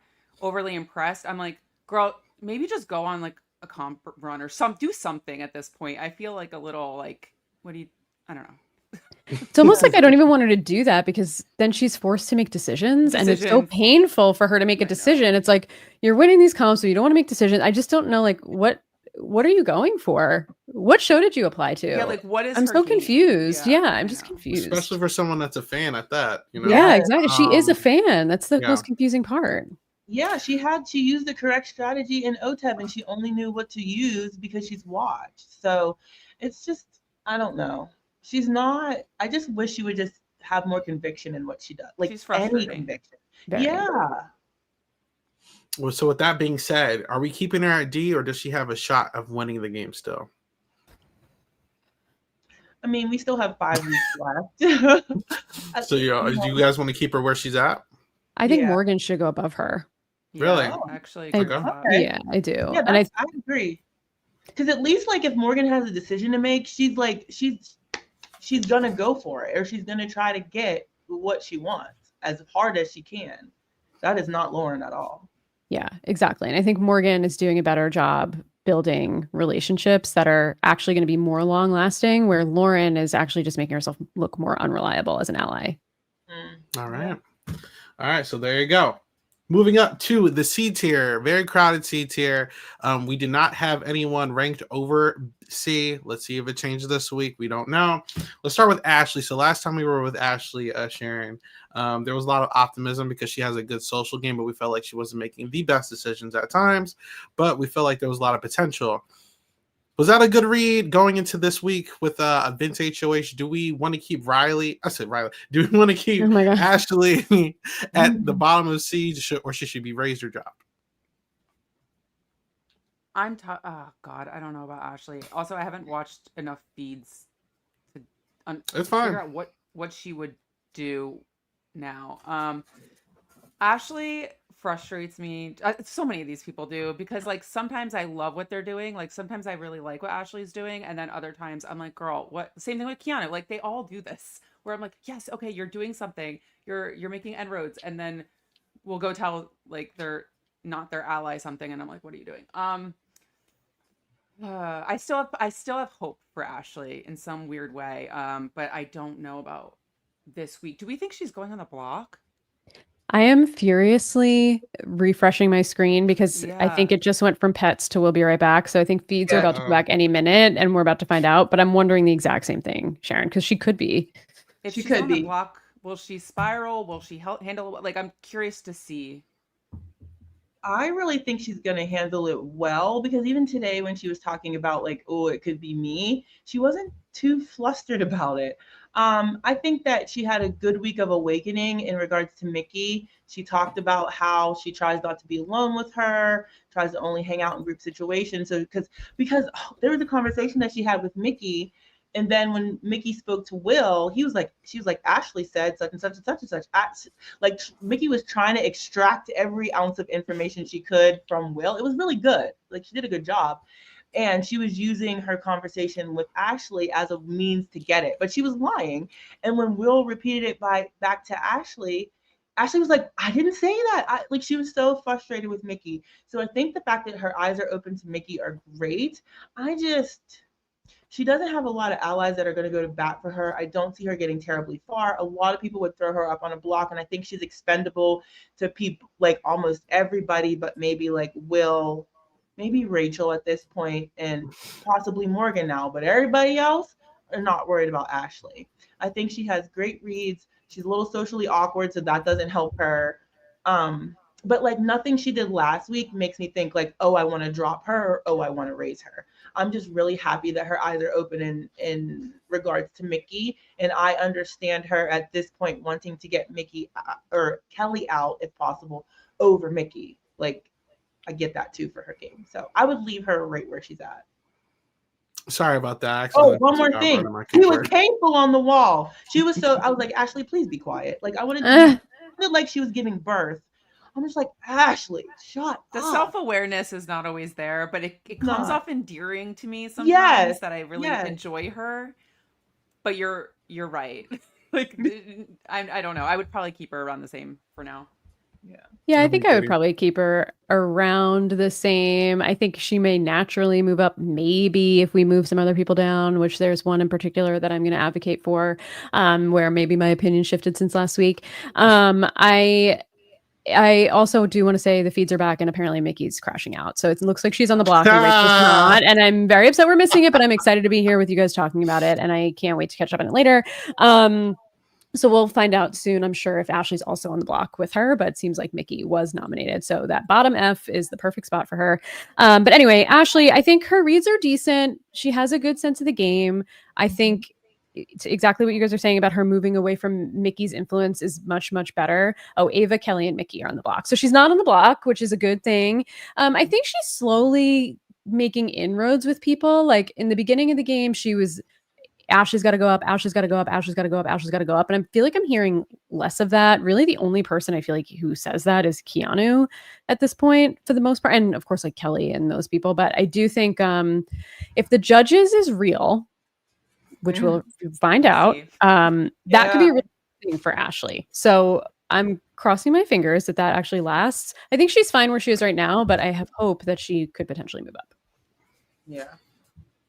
overly impressed. I'm like, girl, maybe just go on like a comp run or do something at this point. I feel like a little like, I don't know. It's almost like I don't even want her to do that because then she's forced to make decisions. And it's so painful for her to make a decision. It's like you're winning these comps, so you don't want to make decisions. I just don't know, like, what are you going for? What show did you apply to? Yeah, like what is I'm her so game? confused. Yeah, I'm just confused. Especially for someone that's a fan at that, you know? Yeah, exactly. She is a fan. That's the yeah. most confusing part. Yeah, she used the correct strategy in OTEV and she only knew what to use because she's watched. So it's just, I don't know. She's not, I just wish she would just have more conviction in what she does. Like she's any conviction. Very. Yeah. Well, so with that being said, are we keeping her at D or does she have a shot of winning the game still? I mean, we still have 5 weeks left. So do you guys want to keep her where she's at? I think Morgan should go above her. Really? Yeah, actually. Yeah, I do. Yeah, and I agree. Because at least like if Morgan has a decision to make, she's gonna go for it, or she's gonna try to get what she wants as hard as she can. That is not Lauren at all. Yeah, exactly. And I think Morgan is doing a better job building relationships that are actually going to be more long lasting, where Lauren is actually just making herself look more unreliable as an ally. All right. All right. So there you go. Moving up to the C tier, very crowded C tier. We did not have anyone ranked over C. Let's see if it changes this week. We don't know. Let's start with Ashley. So last time we were with Ashley, Sharon, there was a lot of optimism because she has a good social game, but we felt like she wasn't making the best decisions at times. But we felt like there was a lot of potential. Was that a good read going into this week with a Vince HOH? Do we want to keep Riley? I said Riley. Do we want to keep Ashley at the bottom of the C, or should she be raised or dropped? Oh God, I don't know about Ashley. Also, I haven't watched enough feeds to figure out what she would do now. Ashley frustrates me. So many of these people do, because like sometimes I love what they're doing. Like sometimes I really like what Ashley's doing, and then other times I'm like, girl, what? Same thing with Keanu. Like they all do this, where I'm like, yes, okay, you're doing something. You're making inroads, and then we'll go tell like they're not their ally something, and I'm like, what are you doing? I still have hope for Ashley in some weird way. But I don't know about this week. Do we think she's going on the block? I am furiously refreshing my screen because I think it just went from pets to we'll be right back. So I think feeds are about to go back any minute, and we're about to find out. But I'm wondering the exact same thing, Sharon, because she could be. If she's on the block, will she spiral? Will she handle? Like, I'm curious to see. I really think she's going to handle it well, because even today when she was talking about like, oh, it could be me, she wasn't too flustered about it. I think that she had a good week of awakening in regards to Mickey. She talked about how she tries not to be alone with her, tries to only hang out in group situations. So because there was a conversation that she had with Mickey, and then when Mickey spoke to Will, she was like, Ashley said such and such and such and such. Like Mickey was trying to extract every ounce of information she could from Will. It was really good. Like she did a good job. And she was using her conversation with Ashley as a means to get it, but she was lying. And when Will repeated it back to Ashley, Ashley was like, I didn't say that. Like she was so frustrated with Mickey. So I think the fact that her eyes are open to Mickey are great. She doesn't have a lot of allies that are going to go to bat for her. I don't see her getting terribly far. A lot of people would throw her up on a block, and I think she's expendable to people like almost everybody, but maybe like Will, maybe Rachel at this point, and possibly Morgan now. But everybody else are not worried about Ashley. I think she has great reads. She's a little socially awkward, so that doesn't help her. But like nothing she did last week makes me think like, oh, I want to drop her, or oh, I want to raise her. I'm just really happy that her eyes are open in regards to Mickey, and I understand her at this point wanting to get Mickey or Kelly out if possible over Mickey. Like I get that too for her game, so I would leave her right where she's at. Sorry about that. Oh, one more thing. She was painful on the wall. I was like, Ashley, please be quiet. Like I wanted like she was giving birth. I'm just like, Ashley, shut The up. self-awareness is not always there, but it comes off endearing to me sometimes that I really enjoy her. But you're right. Like I don't know. I would probably keep her around the same for now. Yeah, I think I would probably keep her around the same. I think she may naturally move up, maybe if we move some other people down, which there's one in particular that I'm going to advocate for, where maybe my opinion shifted since last week. I also do want to say the feeds are back and apparently Mickey's crashing out. So it looks like she's on the block and Rachel's not. And I'm very upset we're missing it, but I'm excited to be here with you guys talking about it. And I can't wait to catch up on it later. So we'll find out soon, I'm sure, if Ashley's also on the block with her, but it seems like Mickey was nominated. So that bottom F is the perfect spot for her. But anyway, Ashley, I think her reads are decent. She has a good sense of the game. I think it's exactly what you guys are saying about her moving away from Mickey's influence is much, much better. Oh, Ava, Kelly, and Mickey are on the block. So she's not on the block, which is a good thing. I think she's slowly making inroads with people. Like in the beginning of the game, she was Ashley's got to go up, Ashley's got to go up, Ashley's got to go up, Ashley's got to go up. And I feel like I'm hearing less of that. Really, the only person I feel like who says that is Keanu at this point for the most part. And of course, like Kelly and those people. But I do think if the judges is real, which we'll find out, that could be really interesting for Ashley. So I'm crossing my fingers that actually lasts. I think she's fine where she is right now, but I have hope that she could potentially move up. Yeah.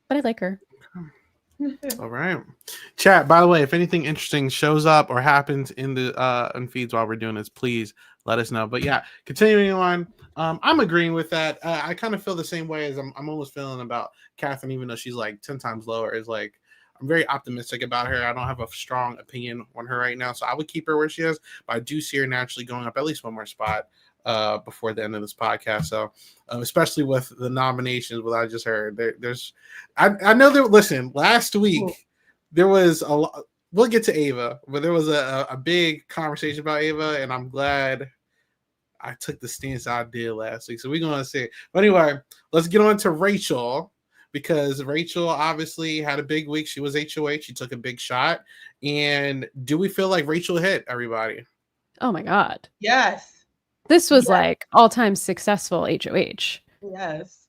But I like her. All right, chat. By the way, if anything interesting shows up or happens in the in feeds while we're doing this, please let us know. But yeah, continuing on, I'm agreeing with that. I kind of feel the same way as I'm almost feeling about Catherine, even though she's like 10 times lower. Is like I'm very optimistic about her. I don't have a strong opinion on her right now, so I would keep her where she is. But I do see her naturally going up at least one more spot before the end of this podcast. So especially with the nominations, what I just heard, I know that. Listen, last week there was a lot. We'll get to Ava, but there was a big conversation about Ava, and I'm glad I took the stance I did last week. So we're gonna see. But anyway, let's get on to Rachel, because Rachel obviously had a big week. She was HOH. She took a big shot. And do we feel like Rachel hit everybody? Oh my God. Yes. This was like all-time successful HOH. Yes.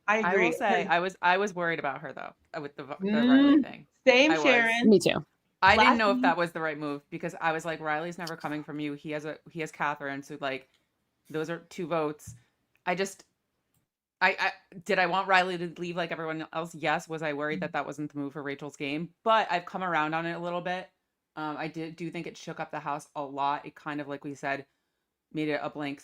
I agree. I will say I was worried about her though with the Riley thing. Same, Sharon. Me too. I didn't know if that was the right move because I was like, Riley's never coming from you. He has Catherine, so like those are 2 votes. I did I want Riley to leave like everyone else? Yes. Was I worried that wasn't the move for Rachel's game? But I've come around on it a little bit. I do think it shook up the house a lot. It kind of, like we said, made it a blank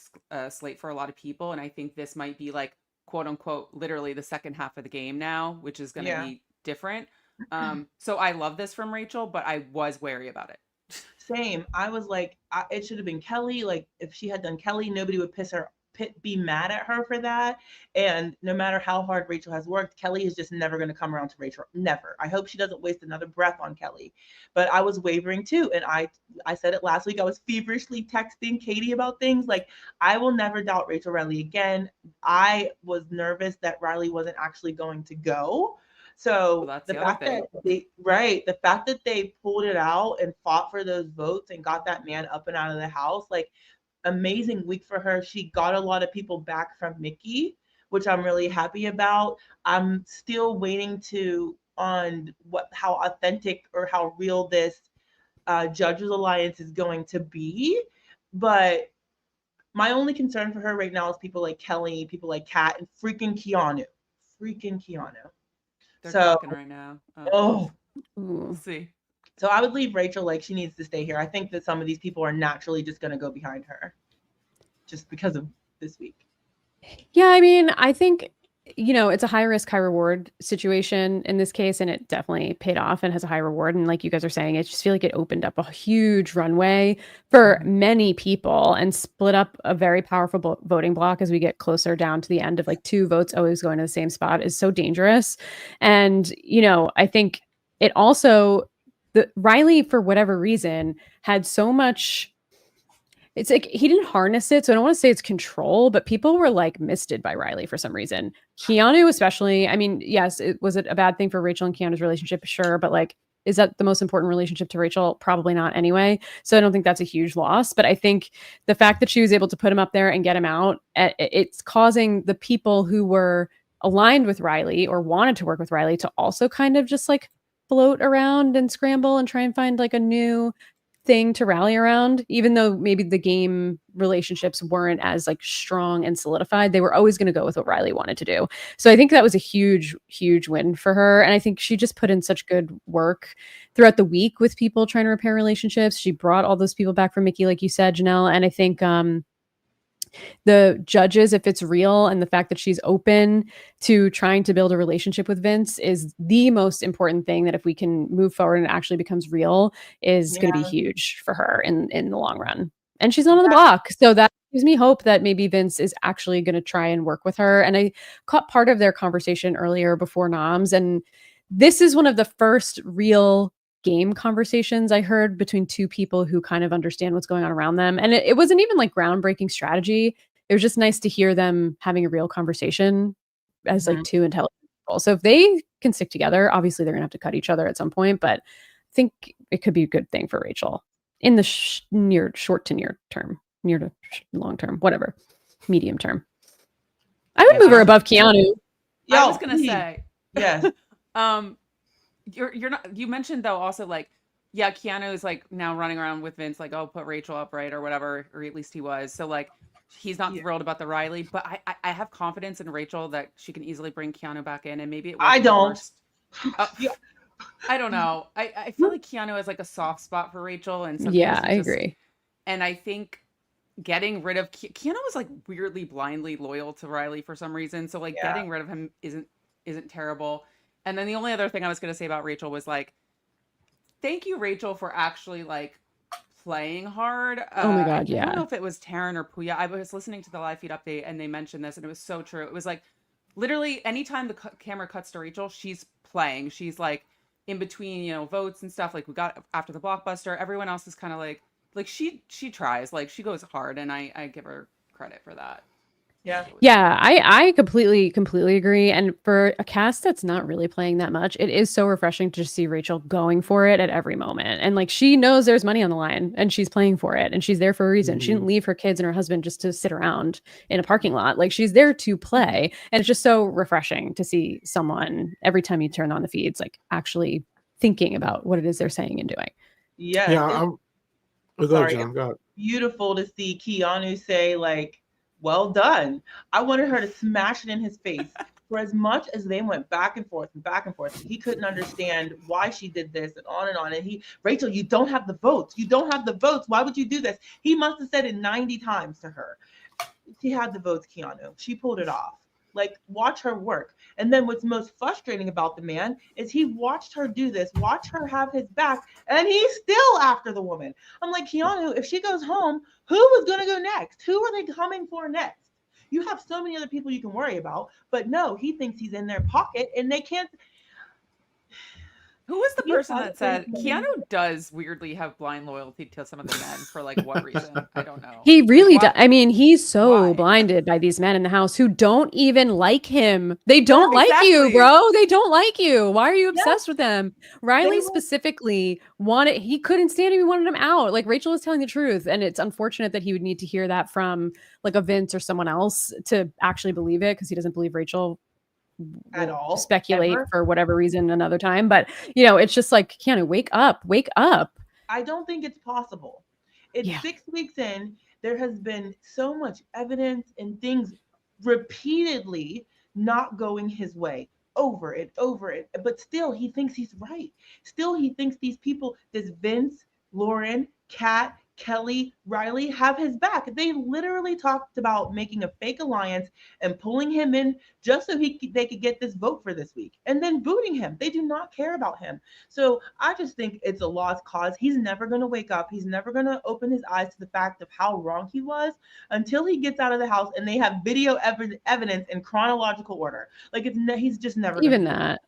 slate for a lot of people. And I think this might be like, quote unquote, literally the second half of the game now, which is going to be different. So I love this from Rachel, but I was wary about it. Same. I was like, it should have been Kelly. Like if she had done Kelly, nobody would piss be mad at her for that. And no matter how hard Rachel has worked, Kelly is just never going to come around to Rachel. Never. I hope she doesn't waste another breath on Kelly. But I was wavering too. And I said it last week. I was feverishly texting Katie about things. Like, I will never doubt Rachel Riley again. I was nervous that Riley wasn't actually going to go. So the fact that they pulled it out and fought for those votes and got that man up and out of the house, like, amazing week for her. She got a lot of people back from Mickey, which I'm really happy about. I'm still waiting on how authentic or how real this Judges Alliance is going to be. But my only concern for her right now is people like Kelly, people like Kat, and freaking Keanu. They're talking right now. We'll see. So I would leave Rachel, like, she needs to stay here. I think that some of these people are naturally just going to go behind her just because of this week. Yeah, I mean, I think, it's a high risk, high reward situation in this case, and it definitely paid off and has a high reward. And like you guys are saying, I just feel like it opened up a huge runway for many people and split up a very powerful voting block as we get closer down to the end of like 2 votes always going to the same spot is so dangerous. And, I think it also, Riley, for whatever reason, had so much. It's like he didn't harness it. So I don't want to say it's control, but people were like misted by Riley for some reason. Keanu, especially. I mean, yes, was it a bad thing for Rachel and Keanu's relationship? Sure. But like, is that the most important relationship to Rachel? Probably not anyway. So I don't think that's a huge loss. But I think the fact that she was able to put him up there and get him out, it's causing the people who were aligned with Riley or wanted to work with Riley to also kind of just like float around and scramble and try and find like a new thing to rally around, even though maybe the game relationships weren't as like strong and solidified. They were always going to go with what Riley wanted to do. So I think that was a huge win for her. And I think she just put in such good work throughout the week with people trying to repair relationships. She brought all those people back from Mickey, like you said, Janelle. And I think the judges, if it's real, and the fact that she's open to trying to build a relationship with Vince is the most important thing, that if we can move forward and it actually becomes real, is going to be huge for her in the long run. And she's not on the block. So that gives me hope that maybe Vince is actually going to try and work with her. And I caught part of their conversation earlier before noms. And this is one of the first real game conversations I heard between 2 people who kind of understand what's going on around them. And it wasn't even like groundbreaking strategy. It was just nice to hear them having a real conversation as like 2 intelligent people. So if they can stick together, obviously they're gonna have to cut each other at some point, but I think it could be a good thing for Rachel in the short to near term, near to long term, whatever, medium term. I would move her above Keanu. I was gonna say, yes. You're not. You mentioned though also like, yeah, Keanu is like now running around with Vince like, oh, put Rachel up, right, or whatever, or at least he was. So like, he's not thrilled about the Riley, but I have confidence in Rachel that she can easily bring Keanu back in, and maybe it. I don't. I don't know. I feel like Keanu has like a soft spot for Rachel, and I agree. And I think getting rid of Keanu was like weirdly blindly loyal to Riley for some reason. So like getting rid of him isn't terrible. And then the only other thing I was going to say about Rachel was like, thank you, Rachel, for actually like playing hard. Oh my God, yeah. I don't know if it was Taryn or Puya. I was listening to the live feed update and they mentioned this and it was so true. It was like literally anytime the camera cuts to Rachel, she's playing. She's like in between, votes and stuff. Like we got after the blockbuster, everyone else is kind of like she tries, like she goes hard, and I give her credit for that. Yeah, I completely agree. And for a cast that's not really playing that much, it is so refreshing to just see Rachel going for it at every moment. And like she knows there's money on the line and she's playing for it and she's there for a reason. She didn't leave her kids and her husband just to sit around in a parking lot. Like she's there to play. And it's just so refreshing to see someone every time you turn on the feeds, like actually thinking about what it is they're saying and doing. Go. Beautiful to see Keanu say like, well done. I wanted her to smash it in his face. For as much as they went back and forth, he couldn't understand why she did this and on and on. And Rachel, you don't have the votes. You don't have the votes. Why would you do this? He must have said it 90 times to her. She had the votes, Keanu. She pulled it off. Like, watch her work. And then what's most frustrating about the man is he watched her do this, watch her have his back, and he's still after the woman. I'm like, Keanu, if she goes home, who is going to go next? Who are they coming for next? You have so many other people you can worry about, but no, he thinks he's in their pocket and they can't. Who was the He's person not that said thinking- Keanu does weirdly have blind loyalty to some of the men for like what reason? I don't know. He really Like, does. I mean, he's so Why? blinded by these men in the house who don't even like him. They don't like you, exactly. bro. They don't like you. Why are you Yeah. obsessed with them? Riley will- specifically wanted, he couldn't stand him. He wanted him out. Like Rachel is telling the truth. And it's unfortunate that he would need to hear that from like a Vince or someone else to actually believe it because he doesn't believe Rachel At will all, speculate ever. for whatever reason another time. But, you know, it's just like, Keanu, wake up, wake up. I don't think it's possible. It's Yeah. 6 weeks in. There has been so much evidence and things repeatedly not going his way over and over it. But still, he thinks he's right. Still, he thinks these people, this Vince, Lauren, Kat, Kelly, Riley, have his back. They literally talked about making a fake alliance and pulling him in just so they could get this vote for this week and then booting him. They do not care about him. So I just think it's a lost cause. He's never going to wake up. He's never going to open his eyes to the fact of how wrong he was until he gets out of the house and they have video evidence in chronological order. Like he's just never Even gonna, that.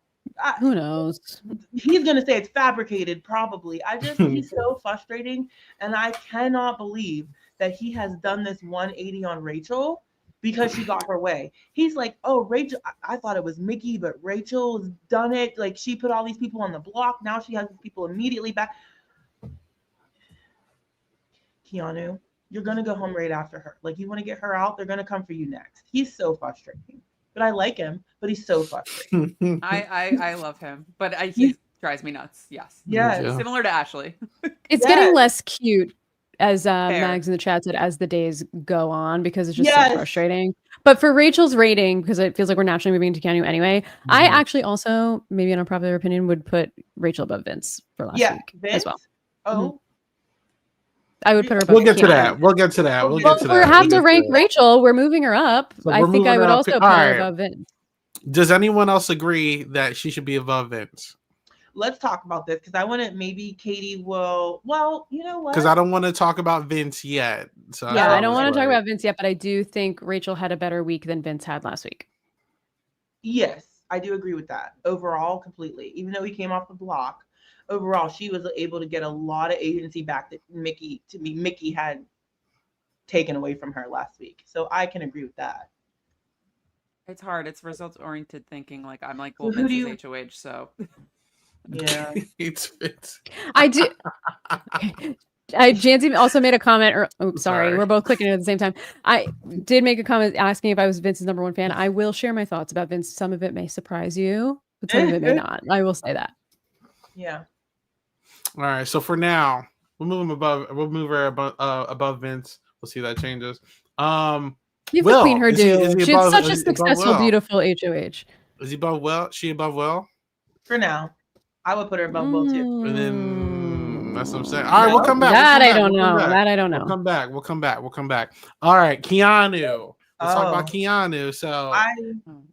Who knows? he's going to say it's fabricated probably. He's so frustrating, and I cannot believe that he has done this 180 on Rachel because she got her way. He's like, oh, Rachel, I thought it was Mickey, but Rachel's done it. Like she put all these people on the block. Now she has these people immediately back. Keanu, you're going to go home right after her. Like you want to get her out, they're going to come for you next. He's so frustrating. But I like him, but he's so frustrating. I love him, but he drives me nuts. Yes. Yes. Yeah. Similar to Ashley. It's Yes. getting less cute as Fair. Mags in the chat said as the days go on because it's just Yes. so frustrating. But for Rachel's rating, because it feels like we're naturally moving to Keanu anyway, I Mhm. actually also, maybe an unpopular opinion, would put Rachel above Vince for last Yeah, week Vince. as well. Oh, I would put her above We'll get to Keanu. that. We'll get to that. We'll Well, get to We that. have We'll to get rank that. Rachel. We're moving her up. So I we're think I moving would her up. also put All her right. above Vince. Does anyone else agree that she should be above Vince? let's talk about this because I want to. Maybe Katie will. Well, you know what? Because I don't want to talk about Vince yet. So Yeah, that's I don't why want to was talk like- about Vince yet, but I do think Rachel had a better week than Vince had last week. Yes, I do agree with that. Overall, completely. Even though he came off the block, overall, she was able to get a lot of agency back that Mickey had taken away from her last week. So I can agree with that. It's hard. It's results oriented thinking. Like I'm like, So well, who do Vince is HOH, so Yeah. It's Vince. I do. Jancy also made a comment. Or, oops, sorry, Sorry. we're both clicking it at the same time. I did make a comment asking if I was Vince's number one fan. I will share my thoughts about Vince. Some of it may surprise you, but some of it may not. I will say that. Yeah. All right. So for now, we'll move him above. We'll move her above Vince. We'll see if that changes. Give Will, the queen her is he- due. is he She's above- such a is he above successful, Will? beautiful HOH. Is he above Will? She above Will? For now, I would put her above Will too. And Mm. then that's what I'm saying. All right, we'll No. come back. That we'll I come don't back, we'll come know. back. That I don't know. We'll come back. We'll come back. We'll come back. All right, Keanu. Let's talk about Oh. Keanu. So, I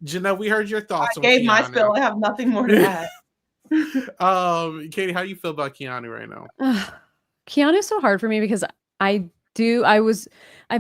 Janelle, we heard your thoughts on gave Keanu. my spill. I have nothing more to add. Katie, how do you feel about Keanu right now? Keanu's so hard for me because I've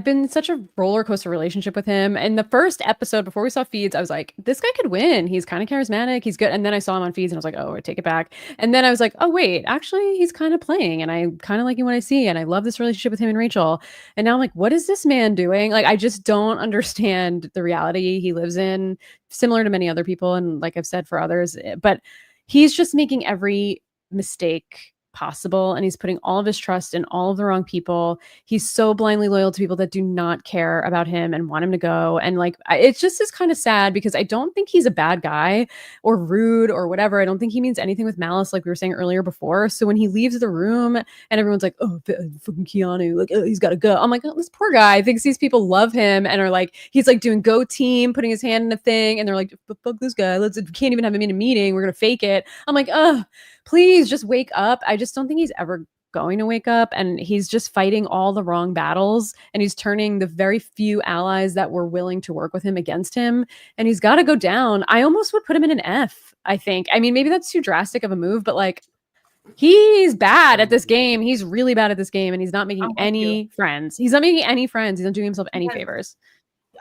been in such a roller coaster relationship with him. And the first episode before we saw feeds, I was like, this guy could win. He's kind of charismatic. He's good. And then I saw him on feeds and I was like, oh, I take it back. And then I was like, oh, wait, actually, he's kind of playing and I kind of liking what I see. And I love this relationship with him and Rachel. And now I'm like, what is this man doing? Like, I just don't understand the reality he lives in, similar to many other people. And like I've said for others, but he's just making every mistake possible and he's putting all of his trust in all of the wrong people. He's so blindly loyal to people that do not care about him and want him to go. And like it's just is kind of sad because I don't think he's a bad guy or rude or whatever. I don't think he means anything with malice like we were saying earlier before. So when he leaves the room and everyone's like, oh, fucking Keanu, like, oh, he's got to go. I'm like, oh, this poor guy thinks these people love him and are like, he's like doing go team, putting his hand in a thing and they're like, fuck this guy. Can't even have him in a meeting. We're going to fake it. I'm like, please just wake up. I just don't think he's ever going to wake up. And he's just fighting all the wrong battles. And he's turning the very few allies that were willing to work with him against him. And he's got to go down. I almost would put him in an F, I think. I mean, maybe that's too drastic of a move, but like, he's bad at this game. He's really bad at this game. And he's not making any friends. He's not making any friends. He's not doing himself any favors.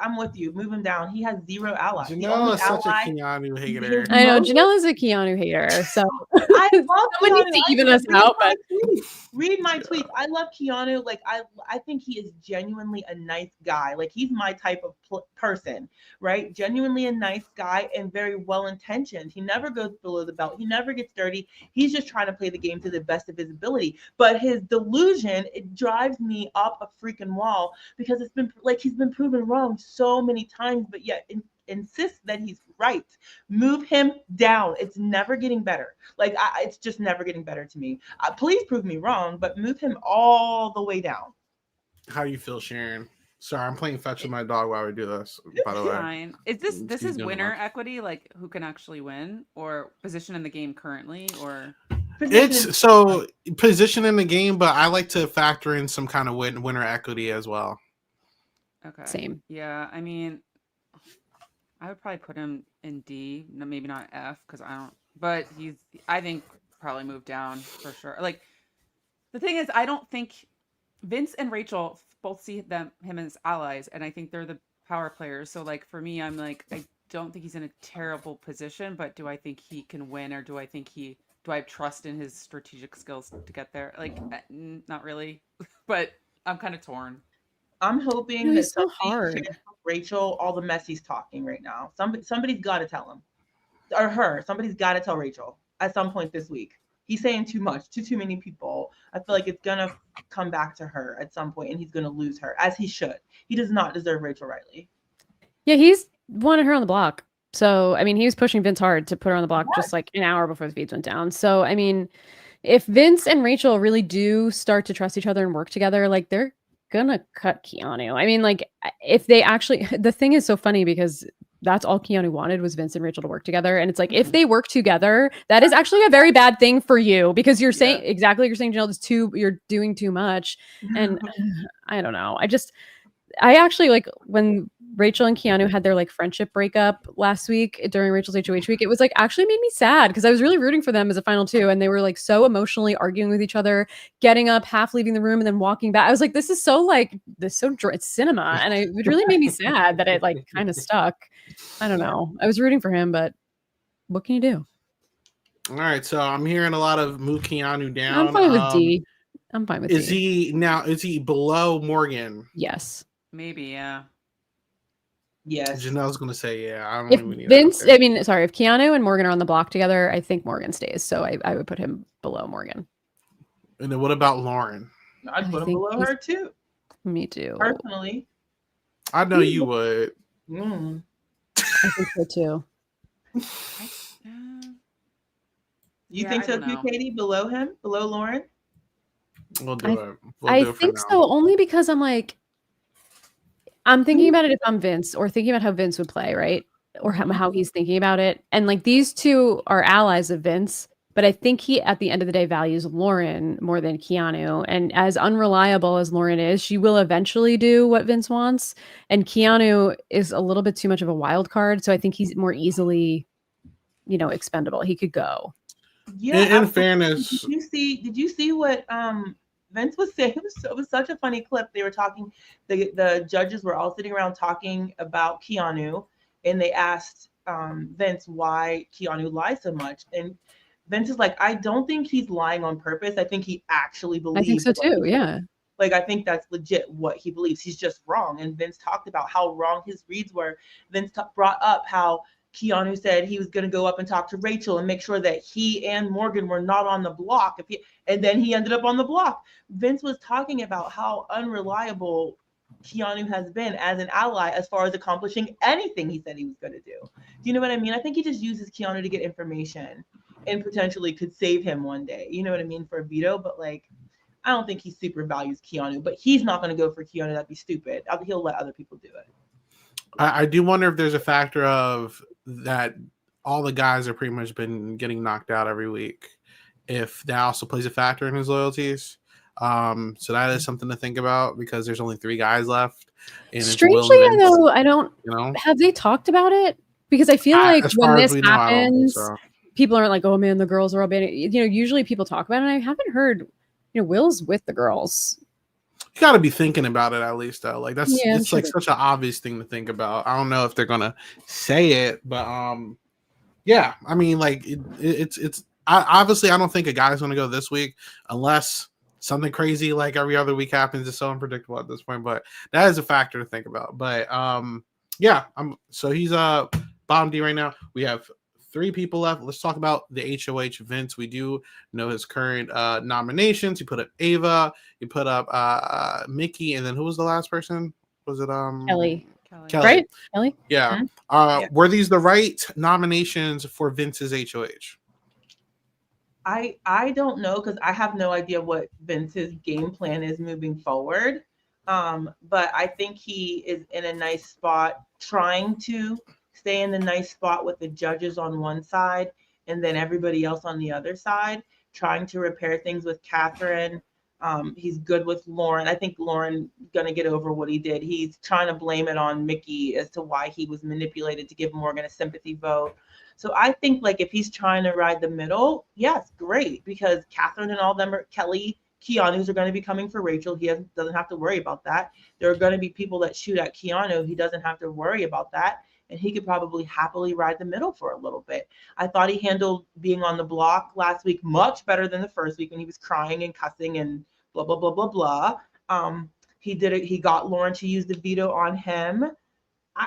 I'm with you. Move him down. He has zero allies. The Janelle only is such a ally Keanu he hater. has I know no- Janelle is a Keanu hater, so I love someone Keanu. needs to even I- us read out. my But tweets. Read my tweets. I love Keanu. Like I think he is genuinely a nice guy. Like he's my type of person, right? Genuinely a nice guy and very well intentioned. He never goes below the belt. He never gets dirty. He's just trying to play the game to the best of his ability. But his delusion, it drives me up a freaking wall because it's been like he's been proven wrong so many times, but yet insists that he's right. Move him down. It's never getting better. Like it's just never getting better to me. Please prove me wrong, but move him all the way down. How do you feel, Sharon? Sorry, I'm playing fetch with my dog while we do this. By the way, Fine. Is this She's is doing winner much. equity, like who can actually win, or position in the game currently, or It's so position in the game, but I like to factor in some kind of winner equity as well. okay? Same. Yeah, I mean, I would probably put him in D, maybe not F, because I don't. But I think probably move down for sure. Like the thing is, I don't think Vince and Rachel both see him as allies, and I think they're the power players. So like for me, I'm like I don't think he's in a terrible position, but do I think he can win, or do I have trust in his strategic skills to get there? Like not really, but I'm kind of torn. I'm hoping No, that he's so somebody hard. shares with Rachel all the mess he's talking right now. Somebody's got to tell him, or her. Somebody's got to tell Rachel at some point this week. He's saying too much to too many people. I feel like it's gonna come back to her at some point, and he's gonna lose her, as he should. He does not deserve Rachel Riley. yeah, he's wanted her on the block. So I mean, he was pushing Vince hard to put her on the block just like an hour before the feeds went down. So I mean, if Vince and Rachel really do start to trust each other and work together, like they're gonna cut Keanu. I mean, like if they actually, the thing is so funny because that's all Keanu wanted was Vince and Rachel to work together. And it's like, if they work together, that is actually a very bad thing for you because you're saying exactly what you're saying, Janelle, you're doing too much. And I don't know. I actually like when Rachel and Keanu had their like friendship breakup last week during Rachel's HOH week. It was like actually made me sad because I was really rooting for them as a final two, and they were like so emotionally arguing with each other, getting up, half leaving the room, and then walking back. I was like, this is so like it's cinema, and it really made me sad that it like kind of stuck. I don't know. I was rooting for him, but what can you do? All right, so I'm hearing a lot of move Keanu down. I'm fine with D. I'm fine with Is D. is he below Morgan? Yes. Maybe, yeah. Yes. Janelle's gonna say yeah. I don't If even need Vince, that. I mean, sorry, if Keanu and Morgan are on the block together, I think Morgan stays. So I would put him below Morgan. And then what about Lauren? I'd put him think below her too, Me too. personally. I know you would. Mm. I think so too. You Yeah, think I so don't too, know. Katie? Below him? Below Lauren? We'll do it. We'll I do it for think now. so, only because I'm thinking about it if I'm Vince, or thinking about how Vince would play, right? Or how he's thinking about it. And like these two are allies of Vince, but I think he, at the end of the day, values Lauren more than Keanu. And as unreliable as Lauren is, she will eventually do what Vince wants. And Keanu is a little bit too much of a wild card. So I think he's more easily, expendable. He could go. Yeah. In fairness, Did you see what Vince was saying? It was such a funny clip. They were talking, the judges were all sitting around talking about Keanu, and they asked Vince why Keanu lies so much. And Vince is like, I don't think he's lying on purpose. I think he actually believes. I think so too. Yeah. Like, I think that's legit what he believes. He's just wrong. And Vince talked about how wrong his reads were. Vince brought up how Keanu said he was going to go up and talk to Rachel and make sure that he and Morgan were not on the block. And then he ended up on the block. Vince was talking about how unreliable Keanu has been as an ally as far as accomplishing anything he said he was going to do. Do you know what I mean? I think he just uses Keanu to get information and potentially could save him one day. You know what I mean? For a veto, but like, I don't think he super values Keanu, but he's not going to go for Keanu. That'd be stupid. He'll let other people do it. I do wonder if there's a factor of that all the guys have pretty much been getting knocked out every week. If that also plays a factor in his loyalties. So that is something to think about because there's only 3 guys left. And Strangely, though, I don't. Have they talked about it? Because I feel like when this happens, people aren't like, "Oh man, the girls are all banning." Usually people talk about it. And I haven't heard. Will's with the girls. You got to be thinking about it at least, though. Like Yeah, I'm it's sure like such an obvious thing to think about. I don't know if they're gonna say it, but yeah. I mean, like it's. Obviously, I don't think a guy's gonna go this week unless something crazy like every other week happens. It's so unpredictable at this point, but that is a factor to think about. But yeah. So he's bottom D right now. We have 3 people left. Let's talk about the HOH Vince. We do know his current nominations. He put up Ava. He put up Mickey, and then who was the last person? Was it Kelly. Kelly? Right, Kelly. Yeah. Yeah. Were these the right nominations for Vince's HOH? I don't know because I have no idea what Vince's game plan is moving forward. But I think he is in a nice spot, trying to stay in the nice spot with the judges on one side and then everybody else on the other side, trying to repair things with Catherine. He's good with Lauren. I think Lauren gonna get over what he did. He's trying to blame it on Mickey as to why he was manipulated to give Morgan a sympathy vote. So I think like if he's trying to ride the middle, yes, great, because Catherine and all them are Kelly, Keanu's are going to be coming for Rachel. He doesn't have to worry about that. There are going to be people that shoot at Keanu. He doesn't have to worry about that. And he could probably happily ride the middle for a little bit. I thought he handled being on the block last week much better than the first week when he was crying and cussing and blah, blah, blah, blah, blah. He did it. He got Lauren to use the veto on him.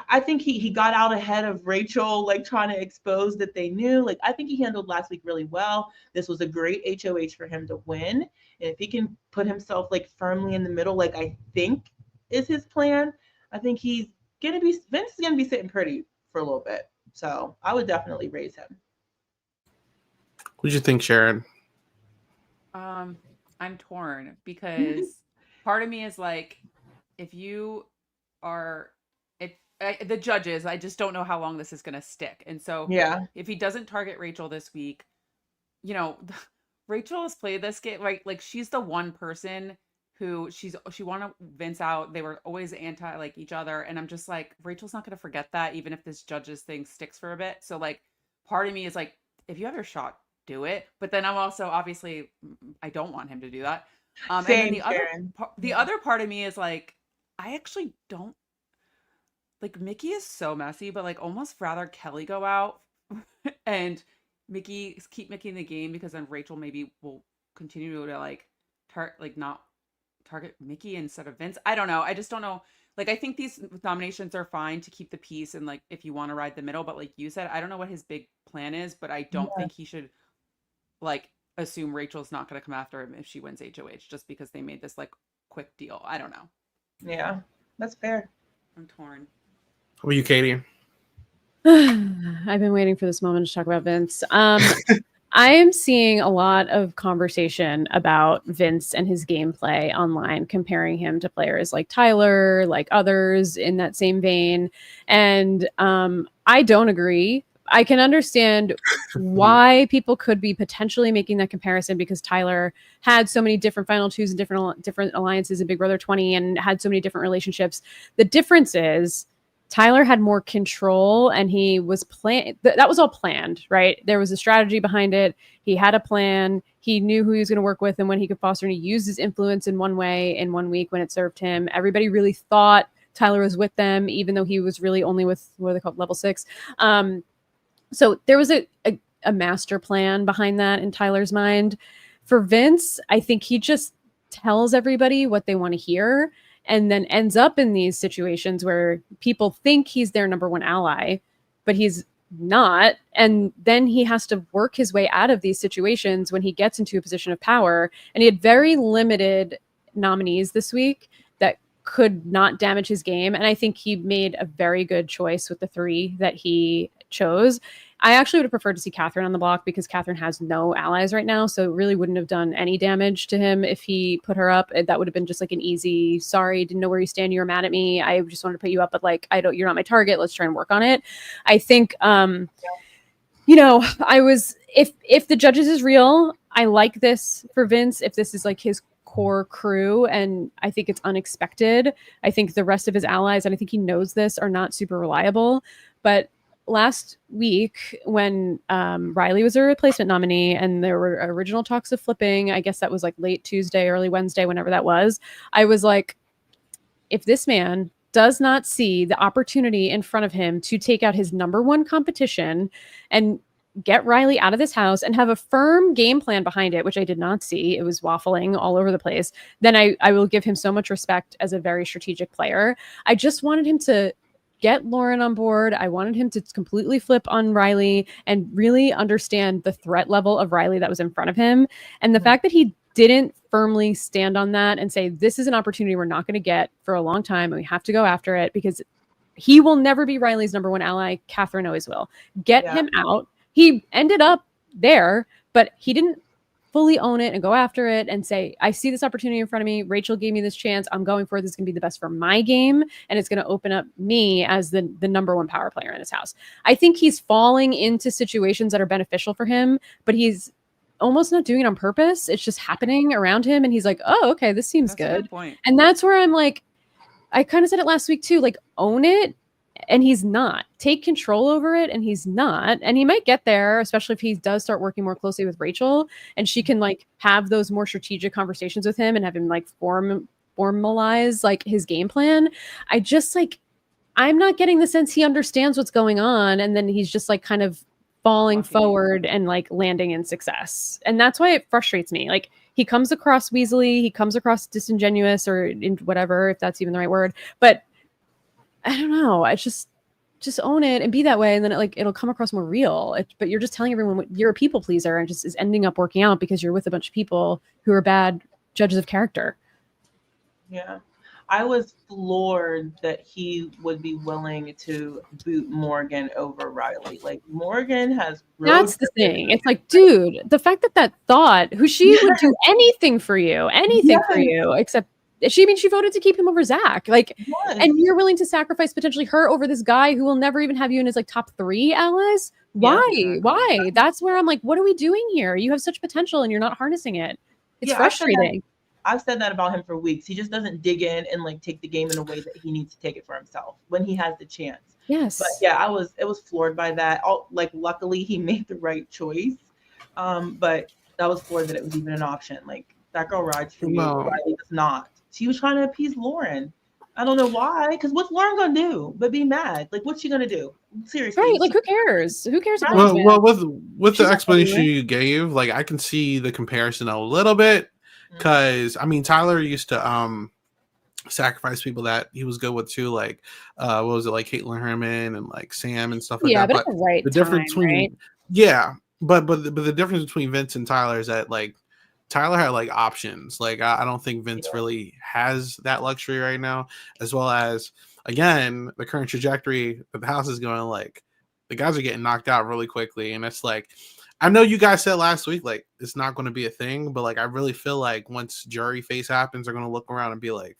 I think he got out ahead of Rachel, like trying to expose that they knew. Like, I think he handled last week really well. This was a great HOH for him to win. And if he can put himself like firmly in the middle, like I think is his plan, I think Vince is gonna be sitting pretty for a little bit. So I would definitely raise him. What did you think, Sharon? I'm torn because part of me is like, if you are the judges, I just don't know how long this is going to stick. And so Yeah, if he doesn't target Rachel this week, Rachel has played this game, right? Like she's the one person who she wanted Vince out. They were always anti like each other. And I'm just like, Rachel's not going to forget that even if this judges thing sticks for a bit. So like part of me is like, if you have your shot, do it. But then I'm also obviously, I don't want him to do that. And then the other part of me is like, I actually don't, like Mickey is so messy, but like almost rather Kelly go out and keep Mickey in the game, because then Rachel maybe will continue to like not target Mickey instead of Vince. I don't know. I just don't know. Like I think these nominations are fine to keep the peace and like if you want to ride the middle, but like you said, I don't know what his big plan is, but I don't think he should like assume Rachel's not going to come after him if she wins HOH just because they made this like quick deal. I don't know. Yeah, that's fair. I'm torn. How about you, Katie? I've been waiting for this moment to talk about Vince. I am seeing a lot of conversation about Vince and his gameplay online, comparing him to players like Tyler, like others in that same vein. And I don't agree. I can understand why people could be potentially making that comparison, because Tyler had so many different Final Twos and different alliances in Big Brother 20 and had so many different relationships. The difference is Tyler had more control, and he was that was all planned, right? There was a strategy behind it. He had a plan. He knew who he was going to work with and when he could foster, and he used his influence in one way in 1 week when it served him. Everybody really thought Tyler was with them, even though he was really only with, what are they called, level 6. So there was a master plan behind that in Tyler's mind. For Vince, I think he just tells everybody what they want to hear, and then ends up in these situations where people think he's their number one ally, but he's not. And then he has to work his way out of these situations when he gets into a position of power. And he had very limited nominees this week that could not damage his game. And I think he made a very good choice with the 3 that he chose. I actually would have preferred to see Catherine on the block, because Catherine has no allies right now. So it really wouldn't have done any damage to him if he put her up. That would have been just like an easy, sorry, didn't know where you stand. You were mad at me. I just wanted to put you up, but like, you're not my target. Let's try and work on it. I think, if the judges is real, I like this for Vince. If this is like his core crew, and I think it's unexpected. I think the rest of his allies, and I think he knows this, are not super reliable, but last week when Riley was a replacement nominee and there were original talks of flipping, I guess that was like late Tuesday, early Wednesday, whenever that was, I was like, if this man does not see the opportunity in front of him to take out his number one competition and get Riley out of this house and have a firm game plan behind it, which I did not see, it was waffling all over the place, then I will give him so much respect as a very strategic player. I just wanted him to get Lauren on board. I wanted him to completely flip on Riley and really understand the threat level of Riley that was in front of him. And the fact that he didn't firmly stand on that and say, this is an opportunity we're not going to get for a long time and we have to go after it, because he will never be Riley's number one ally. Catherine always will. Get him out. He ended up there, but he didn't fully own it and go after it and say, I see this opportunity in front of me. Rachel gave me this chance. I'm going for it. This is going to be the best for my game. And it's going to open up me as the number one power player in this house. I think he's falling into situations that are beneficial for him, but he's almost not doing it on purpose. It's just happening around him. And he's like, oh, okay, this seems good. Point. And that's where I'm like, I kind of said it last week too, like own it. And he's not. Take control over it, and he's not. And he might get there, especially if he does start working more closely with Rachel, and she can like have those more strategic conversations with him and have him like formalize like his game plan. I just like, I'm not getting the sense he understands what's going on, and then he's just like kind of falling forward and like landing in success. And that's why it frustrates me. Like he comes across Weasley, he comes across disingenuous or in whatever, if that's even the right word, but I don't know. I just own it and be that way. And then it'll come across more real. But you're just telling everyone you're a people pleaser and just is ending up working out because you're with a bunch of people who are bad judges of character. Yeah. I was floored that he would be willing to boot Morgan over Riley. Like Morgan has. That's the thing. It's like, dude, the fact that thought who she would do anything for you, except she voted to keep him over Zach. Like, and you're willing to sacrifice potentially her over this guy who will never even have you in his like top 3 allies. Why? Yeah. Why? That's where I'm like, what are we doing here? You have such potential and you're not harnessing it. It's frustrating. I've said that about him for weeks. He just doesn't dig in and like take the game in a way that he needs to take it for himself when he has the chance. Yes. But yeah, it was floored by that. Luckily he made the right choice. But I was floored that it was even an option. Like that girl rides for you. Riley does not. She was trying to appease Lauren. I don't know why. Because what's Lauren gonna do? But be mad. Like, what's she gonna do? Seriously. Right. Like, who cares? Who cares? Well, with the explanation you gave, like, I can see the comparison a little bit. Because I mean, Tyler used to sacrifice people that he was good with too. Like, what was it, like Caitlin Herman and like Sam and stuff like that. But at the right the difference time, between but the difference between Vince and Tyler is that like Tyler had like options. Like I don't think Vince really has that luxury right now, as well as again the current trajectory that the house is going. Like the guys are getting knocked out really quickly, and it's like I know you guys said last week like it's not going to be a thing, but like I really feel like once jury face happens, they're going to look around and be like,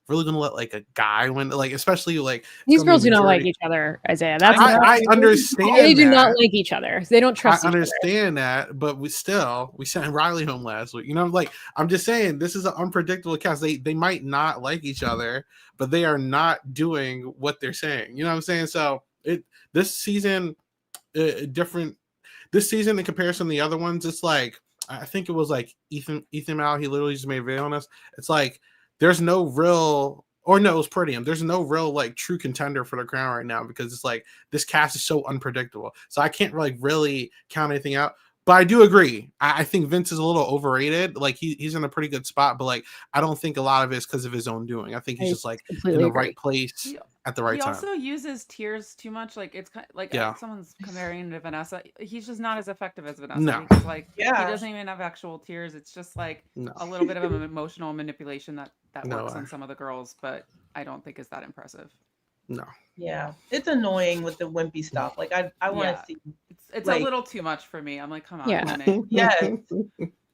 really gonna let like a guy win, like especially like these girls do not like each other, Isaiah. That's I understand. They do not like each other. They don't trust. I understand that, but we sent Riley home last week. You know, like I'm just saying, this is an unpredictable cast. They might not like each other, but they are not doing what they're saying. You know what I'm saying? So this season different. This season in comparison to the other ones, it's like I think it was like Ethan Mal. He literally just made a video on us. It's like. There's no real, or no, it was Prettium. There's no real like true contender for the crown right now because it's like this cast is so unpredictable. So I can't like really count anything out. But I do agree. I think Vince is a little overrated. Like he's in a pretty good spot, but like I don't think a lot of it is because of his own doing. I think he's just like in the right place at the right time. He also uses tears too much. Like it's kind of, like someone's comparing to Vanessa. He's just not as effective as Vanessa. No. Because, like he doesn't even have actual tears. It's just like a little bit of an emotional manipulation that works on some of the girls, but I don't think is that impressive. No. Yeah, it's annoying with the wimpy stuff. Like I want to see. It's like, a little too much for me. I'm like, come on. Yes.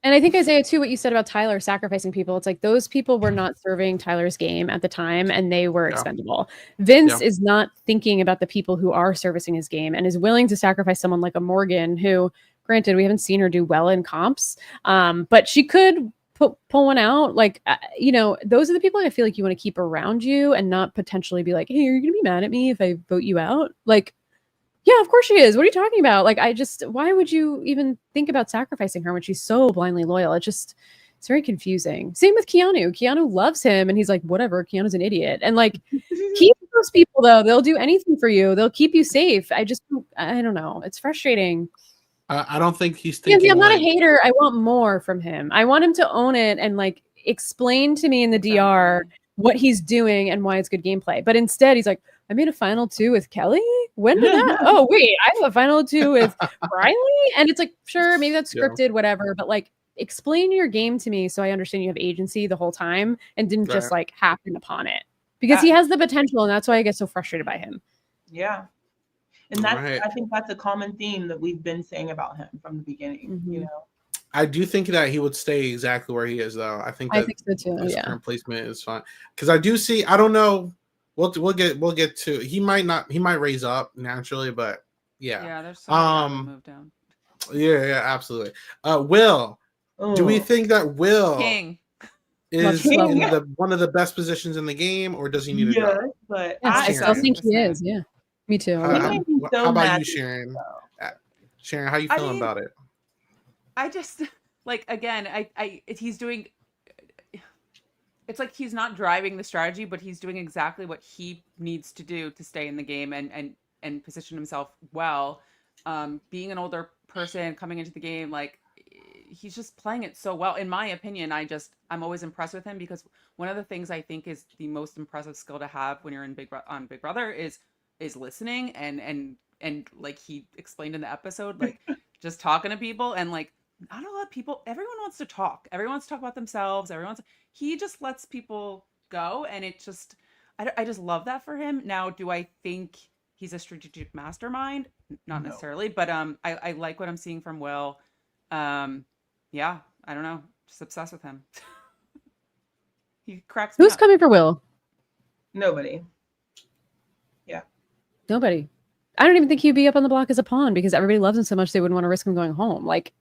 And I think Isaiah too, what you said about Tyler sacrificing people. It's like those people were not serving Tyler's game at the time, and they were expendable. Vince is not thinking about the people who are servicing his game, and is willing to sacrifice someone like a Morgan, who, granted, we haven't seen her do well in comps, but she could pull one out. Like, those are the people I feel like you want to keep around you and not potentially be like, hey, are you gonna be mad at me if I vote you out? Like, Yeah, of course she is. What are you talking about? Like, why would you even think about sacrificing her when she's so blindly loyal? It's very confusing. Same with Keanu. Keanu loves him and he's like, whatever, Keanu's an idiot. And like, keep those people though. They'll do anything for you. They'll keep you safe. I don't know. It's frustrating. I don't think he's Yeah, thinking. see, I'm not a like, hater. I want more from him. I want him to own it and like explain to me in the DR what he's doing and why it's good gameplay. But instead, he's like, I made a final 2 with Kelly. When did that? Oh, wait, I have a final 2 with Riley. And it's like, sure, maybe that's scripted, whatever. But like, explain your game to me so I understand you have agency the whole time and didn't just like happen upon it. Because he has the potential, and that's why I get so frustrated by him. Yeah. And I think that's a common theme that we've been saying about him from the beginning, you know. I do think that he would stay exactly where he is, though. I think so too. His current placement is fine. Because I do see, I don't know. We'll get to. He might raise up naturally, but yeah. Yeah, there's some move down. Yeah, absolutely. Will, do we think that Will King is in one of the best positions in the game, or does he need a job? But I still think he is. Yeah, me too. How about you, Sharon? Sharon, how you feeling about it? I just like, again, he's doing. It's like he's not driving the strategy, but he's doing exactly what he needs to do to stay in the game and position himself well. Being an older person coming into the game, like, he's just playing it so well. In my opinion, I'm always impressed with him, because one of the things I think is the most impressive skill to have when you're in Big Brother is listening and like he explained in the episode, like just talking to people, and like, not a lot of people, everyone wants to talk. Everyone wants to talk about themselves. He just lets people go. And it just, I just love that for him. Now, do I think he's a strategic mastermind? Not necessarily, but I like what I'm seeing from Will. Yeah, I don't know. Just obsessed with him. He cracks me Who's up. coming for Will? Nobody. Yeah. Nobody. I don't even think he'd be up on the block as a pawn, because everybody loves him so much they wouldn't want to risk him going home. Like,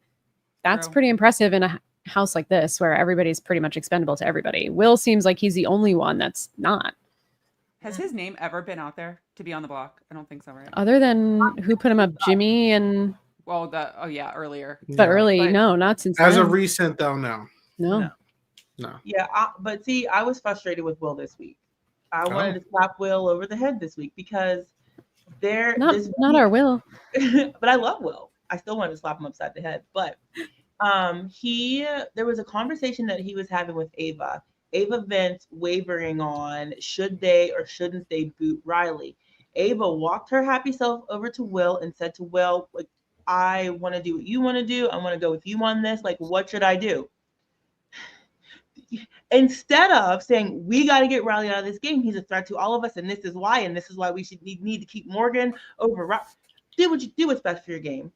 that's pretty impressive in a house like this where everybody's pretty much expendable to everybody. Will seems like he's the only one that's not. Has his name ever been out there to be on the block? I don't think so, right? Other than who put him up, Jimmy and... Well, earlier. But no, not since as then. of recent, though, no. Yeah, but see, I was frustrated with Will this week. I wanted to slap Will over the head this week, because not our Will. But I love Will. I still wanted to slap him upside the head. But there was a conversation that he was having with Ava. Ava Vince wavering on should they or shouldn't they boot Riley. Ava walked her happy self over to Will and said to Will, like, I want to do what you want to do. I want to go with you on this. Like, what should I do? Instead of saying, we got to get Riley out of this game. He's a threat to all of us, and this is why we should need to keep Morgan over Riley. Do what's best for your game.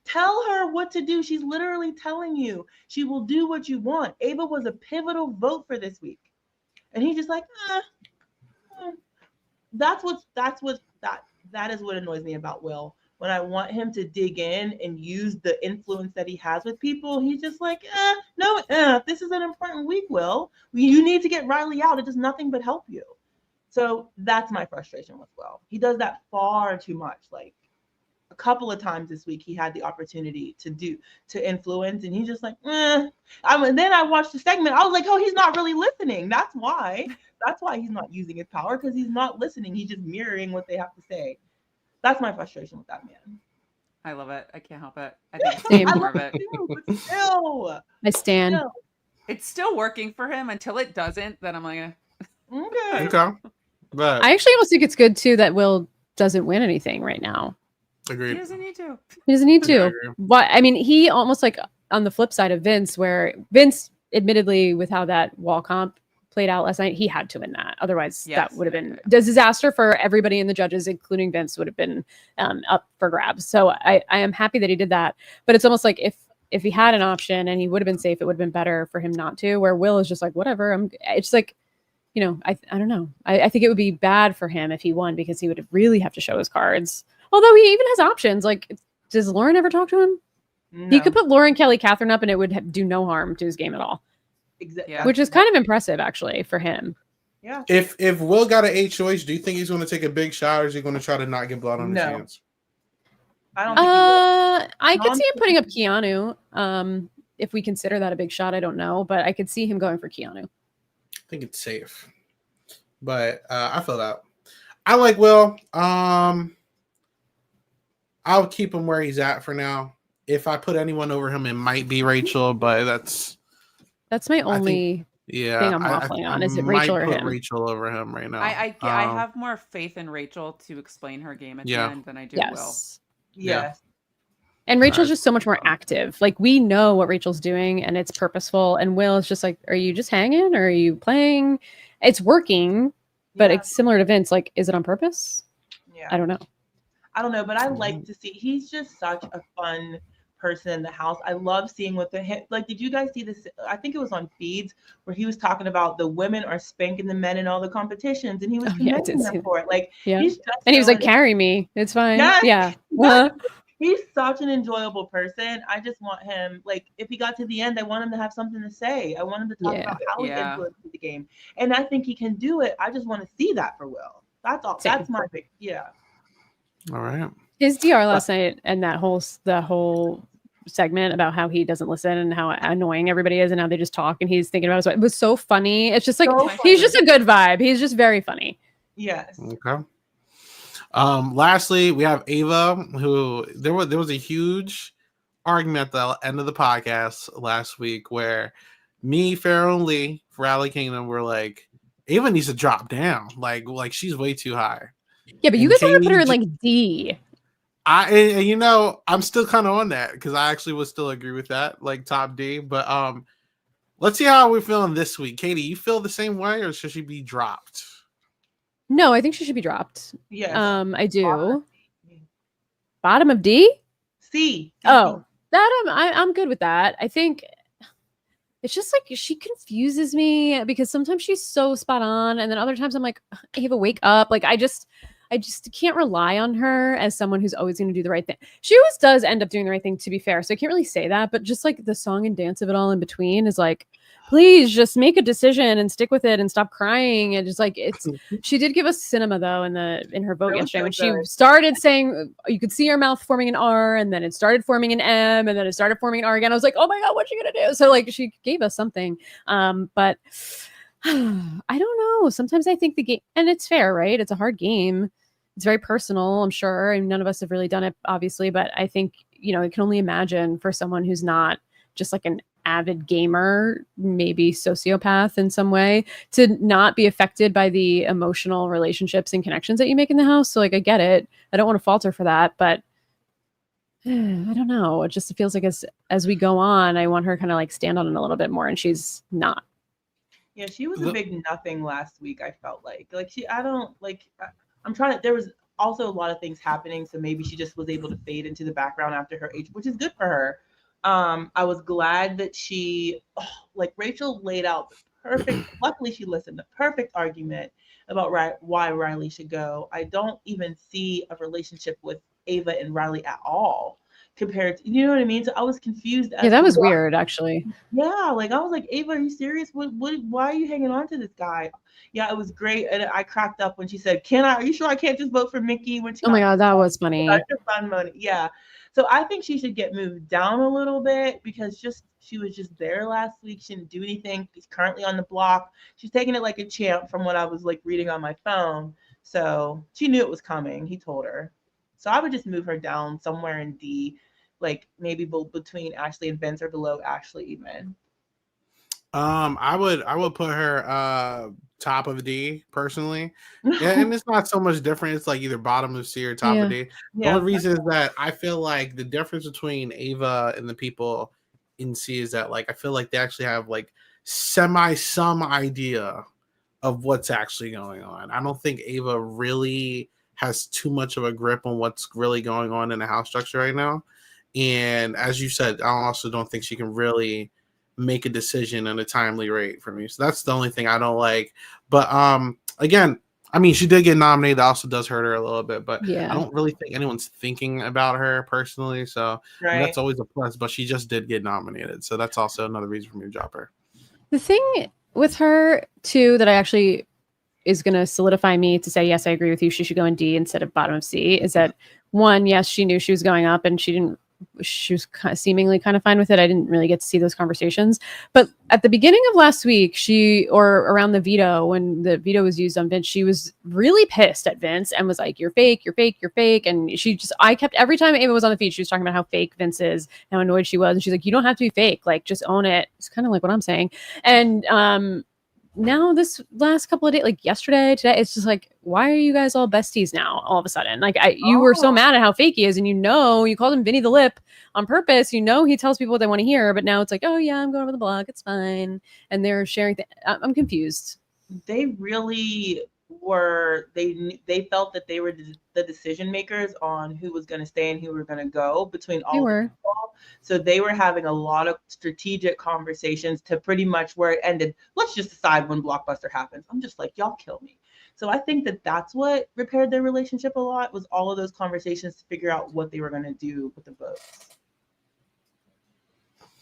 Tell her what to do. She's literally telling you. She will do what you want. Ava was a pivotal vote for this week. And he's just like, that is what annoys me about Will. When I want him to dig in and use the influence that he has with people, he's just like, this is an important week, Will. You need to get Riley out. It does nothing but help you. So that's my frustration with Will. He does that far too much. Like, a couple of times this week, he had the opportunity to influence, and he's just like, then I watched the segment. I was like, oh, he's not really listening. That's why he's not using his power, because he's not listening. He's just mirroring what they have to say. That's my frustration with that man. I love it. I can't help it. I think it's more of it. But still, I stand. It's still working for him until it doesn't. Then I'm like, okay. But I actually almost think it's good too that Will doesn't win anything right now. Agreed. He doesn't need to. He doesn't need to. But I mean, he almost like on the flip side of Vince, where Vince, admittedly, with how that wall comp played out last night, he had to win that. Otherwise, that would have been a disaster for everybody in the judges, including Vince, would have been up for grabs. So I am happy that he did that. But it's almost like if he had an option and he would have been safe, it would have been better for him not to. Where Will is just like, whatever. It's like, I don't know. I think it would be bad for him if he won, because he would really have to show his cards. Although he even has options. Like, does Lauren ever talk to him? No. He could put Lauren, Kelly, Catherine up, and it would do no harm to his game at all. Exactly. Yeah. Which is kind of impressive, actually, for him. Yeah. If Will got an HOH, do you think he's going to take a big shot, or is he going to try to not get blood on his No. hands? I don't think he will. I could see him Tom- putting up Keanu. If we consider that a big shot, I don't know, but I could see him going for Keanu. I think it's safe, but I feel that. I like Will. I'll keep him where he's at for now. If I put anyone over him, it might be Rachel, but that's my only thing I'm waffling on. Is it Rachel or put him? Rachel over him right now. I have more faith in Rachel to explain her game at the end than I do Will. Yes. Yeah. And Rachel's just so much more active. Like, we know what Rachel's doing and it's purposeful. And Will is just like, are you just hanging or are you playing? It's working, but it's similar to Vince. Like, is it on purpose? Yeah. I don't know. I don't know, but I like to see, he's just such a fun person in the house. I love seeing what like, did you guys see this? I think it was on Feeds where he was talking about the women are spanking the men in all the competitions and he was commending them for it. Like, he's just and he was like, carry me. It's fine. Yes. Yeah. He's such an enjoyable person. I just want him, like, if he got to the end, I want him to have something to say. I want him to talk about how he influenced the game. And I think he can do it. I just want to see that for Will. That's all. That's my big, All right. His DR last night and the whole segment about how he doesn't listen and how annoying everybody is and how they just talk and he's thinking about it was so funny. It's just like, he's just a good vibe. He's just very funny. Yes. Okay. Lastly, we have Ava, who there was a huge argument at the end of the podcast last week where me, Pharaoh, and Lee, Rally Kingdom were like, Ava needs to drop down. Like she's way too high. Yeah, but you guys want to put her in like D. I'm still kind of on that because I actually would still agree with that, like top D. But let's see how we're feeling this week. Katie, you feel the same way, or should she be dropped? No, I think she should be dropped. Yeah. I do. Bottom of D? C. Oh, that I'm good with that. I think it's just like she confuses me because sometimes she's so spot on, and then other times I'm like, Ava, wake up. Like I just can't rely on her as someone who's always going to do the right thing. She always does end up doing the right thing, to be fair. So I can't really say that, but just like the song and dance of it all in between is like, please just make a decision and stick with it and stop crying. And just like, she did give us cinema though in her vote yesterday when she started saying, you could see her mouth forming an R and then it started forming an M and then it started forming an R again. I was like, oh my God, what's she going to do? So like, she gave us something. But I don't know. Sometimes I think the game, and it's fair, right? It's a hard game. It's very personal, I'm sure. And none of us have really done it, obviously. But I think, I can only imagine for someone who's not just like an avid gamer, maybe sociopath in some way, to not be affected by the emotional relationships and connections that you make in the house. So like, I get it. I don't want to fault her for that, but I don't know. It just feels like as we go on, I want her kind of like stand on it a little bit more, and she's not. Yeah, she was a big nothing last week, I felt like. There was also a lot of things happening, so maybe she just was able to fade into the background after her age, which is good for her. I was glad that Rachel laid out the perfect, luckily she listened, the perfect argument about why Riley should go. I don't even see a relationship with Ava and Riley at all compared to, you know what I mean? So I was confused. Yeah, that was weird, actually. Yeah, I was like, Ava, are you serious? Why are you hanging on to this guy? Yeah, it was great. And I cracked up when she said, are you sure I can't just vote for Mickey? Oh my God, that was funny. Such a fun money. Yeah. So I think she should get moved down a little bit because she was just there last week. She didn't do anything. She's currently on the block. She's taking it like a champ from what I was like reading on my phone. So she knew it was coming. He told her. So I would just move her down somewhere in D, like maybe between Ashley and Vince or below Ashley even. I would put her top of D personally. And it's not so much different. It's like either bottom of C or top of D. The only reason is that I feel like the difference between Ava and the people in C is that like I feel like they actually have like some idea of what's actually going on. I don't think Ava really has too much of a grip on what's really going on in the house structure right now. And as you said, I also don't think she can really make a decision at a timely rate for me. So that's the only thing I don't like. But again, I mean, she did get nominated. That also does hurt her a little bit, but I don't really think anyone's thinking about her personally. So I mean, that's always a plus, but she just did get nominated. So that's also another reason for me to drop her. The thing with her too, that I actually is going to solidify me to say, yes, I agree with you. She should go in D instead of bottom of C is that one, yes, she knew she was going up and she was seemingly kind of fine with it. I didn't really get to see those conversations. But at the beginning of last week, or around the veto, when the veto was used on Vince, she was really pissed at Vince and was like, you're fake, you're fake, you're fake. And every time Ava was on the feed, she was talking about how fake Vince is, how annoyed she was. And she's like, you don't have to be fake. Like, just own it. It's kind of like what I'm saying. And now this last couple of days, like yesterday, today, it's just like, why are you guys all besties now all of a sudden? Like you were so mad at how fake he is, and you called him Vinny the Lip on purpose. He tells people what they want to hear, but now it's like, oh yeah, I'm going over the blog, it's fine. And they're sharing I'm confused. They really were, they felt that they were the decision makers on who was going to stay and who were going to go between all the people. So they were having a lot of strategic conversations to pretty much where it ended. Let's just decide when Blockbuster happens. I'm just like, y'all kill me. So I think that that's what repaired their relationship a lot, was all of those conversations to figure out what they were going to do with the votes.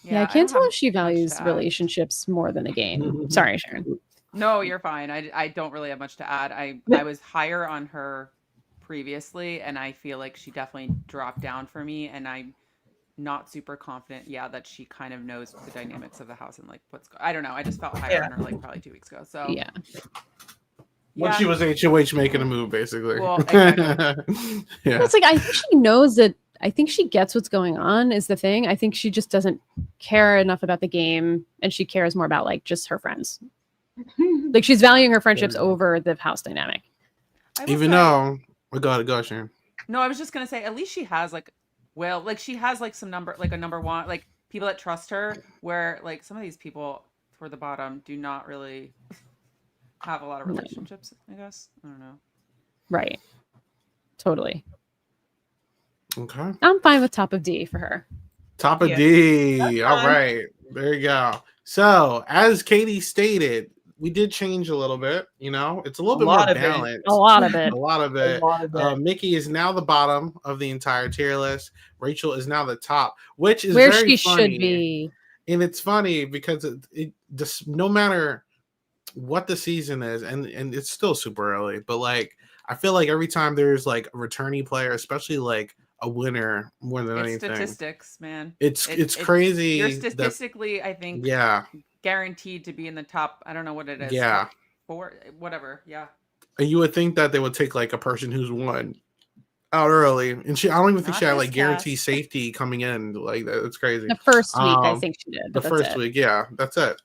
Yeah, I can't tell if she values relationships more than a game. Sorry, Sharon. No, you're fine. I don't really have much to add. I was higher on her previously, and I feel like she definitely dropped down for me, and I'm not super confident, that she kind of knows the dynamics of the house and like I don't know. I just felt higher on her like probably 2 weeks ago. So yeah. When she was HOH making a move, basically. Well, exactly. Yeah. It's like, I think she knows that. I think she gets what's going on is the thing. I think she just doesn't care enough about the game, and she cares more about like just her friends. Like she's valuing her friendships over the house dynamic. Even though, go, Sharon. No, I was just gonna say, at least she has she has like some number, like a number one, like people that trust her. Where like some of these people toward the bottom do not really have a lot of relationships. I guess I don't know. Right. Totally. Okay. I'm fine with top of D for her. Top of D. All right. There you go. So, as Katie stated, we did change a little bit. It's a little bit more balanced. A lot of it. A lot of it. Mickey is now the bottom of the entire tier list. Rachel is now the top, which is where very she funny. Should be. And it's funny because it just, no matter what the season is, and it's still super early, but like I feel like every time there's like a returnee player, especially like a winner more than anything. Statistics, man. It's crazy. You're statistically, I think, guaranteed to be in the top. I don't know what it is. Yeah. 4, whatever. Yeah. And you would think that they would take like a person who's won out early, and I don't even think she had like guaranteed safety coming in. Like that's crazy. The first week, I think she did. The first week, yeah, that's it.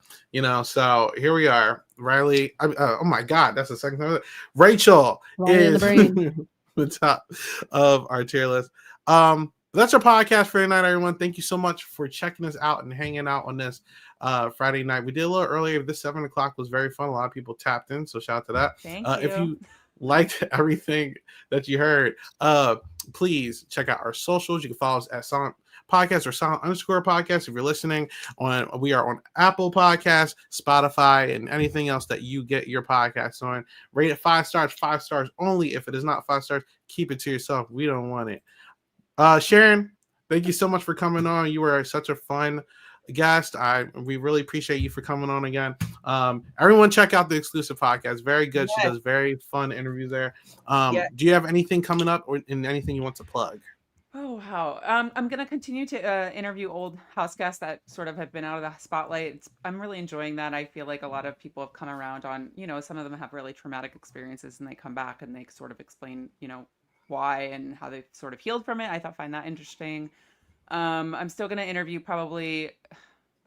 So here we are. Riley. Oh my God, that's the second time. Rachel is the top of our tier list. That's our podcast for tonight, everyone. Thank you so much for checking us out and hanging out on this Friday night. We did a little earlier. This 7 o'clock was very fun. A lot of people tapped in, so shout out to that. Thank you. If you liked everything that you heard, please check out our socials. You can follow us at Silent Podcast or Silent_Podcast if you're listening on. We are on Apple Podcasts, Spotify, and anything else that you get your podcasts on. Rate it 5 stars, 5 stars only. If it is not 5 stars, keep it to yourself. We don't want it. Sharon, thank you so much for coming on. You were such a fun guest. We really appreciate you for coming on again. Everyone check out the exclusive podcast. Very good. Yes. She does very fun interviews there. Do you have anything coming up or anything you want to plug? Oh, wow. I'm going to continue to interview old house guests that sort of have been out of the spotlight. I'm really enjoying that. I feel like a lot of people have come around on, some of them have really traumatic experiences and they come back and they sort of explain, why and how they've sort of healed from it. I find that interesting. I'm still going to interview probably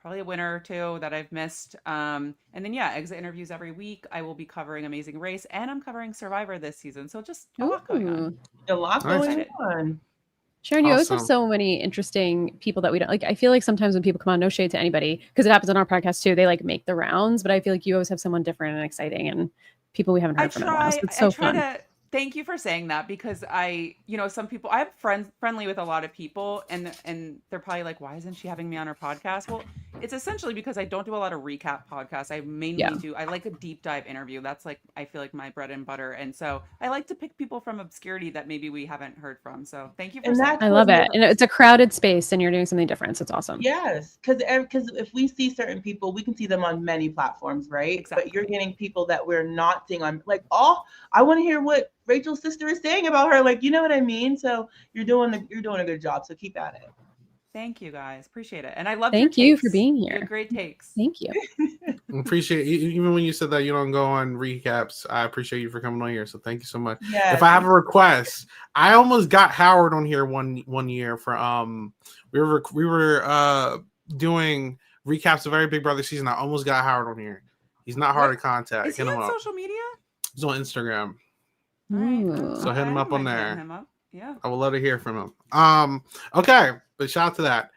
a winner or two that I've missed. And then, exit interviews every week. I will be covering Amazing Race and I'm covering Survivor this season. So just a lot going on. A lot going on. Sharon, you always have so many interesting people that we don't like. I feel like sometimes when people come on, no shade to anybody, because it happens on our podcast too. They like make the rounds, but I feel like you always have someone different and exciting and people we haven't heard from in a while. So it's so fun. Thank you for saying that because some people, I'm friendly with a lot of people and they're probably like, why isn't she having me on her podcast? Well, it's essentially because I don't do a lot of recap podcasts. I mainly I like a deep dive interview. That's like, I feel like my bread and butter. And so I like to pick people from obscurity that maybe we haven't heard from. So thank you for saying I love it. And it's a crowded space and you're doing something different. So it's awesome. Yes, because if we see certain people, we can see them on many platforms, right? Exactly. But you're getting people that we're not seeing on, like, I want to hear what Rachel's sister is saying about her. Like, you know what I mean? So you're doing a good job. So keep at it. Thank you guys. Appreciate it. And I love Thank you for being here. You have great takes. Thank you. Appreciate it. Even when you said that you don't go on recaps, I appreciate you for coming on here. So thank you so much. Yes. If I have a request, I almost got Howard on here one year for we were doing recaps of every Big Brother season. I almost got Howard on here. He's not hard to contact. Is he on social media? He's on Instagram. Right. So hit him up on there. Him up. Yeah. I would love to hear from him. Okay, but shout out to that.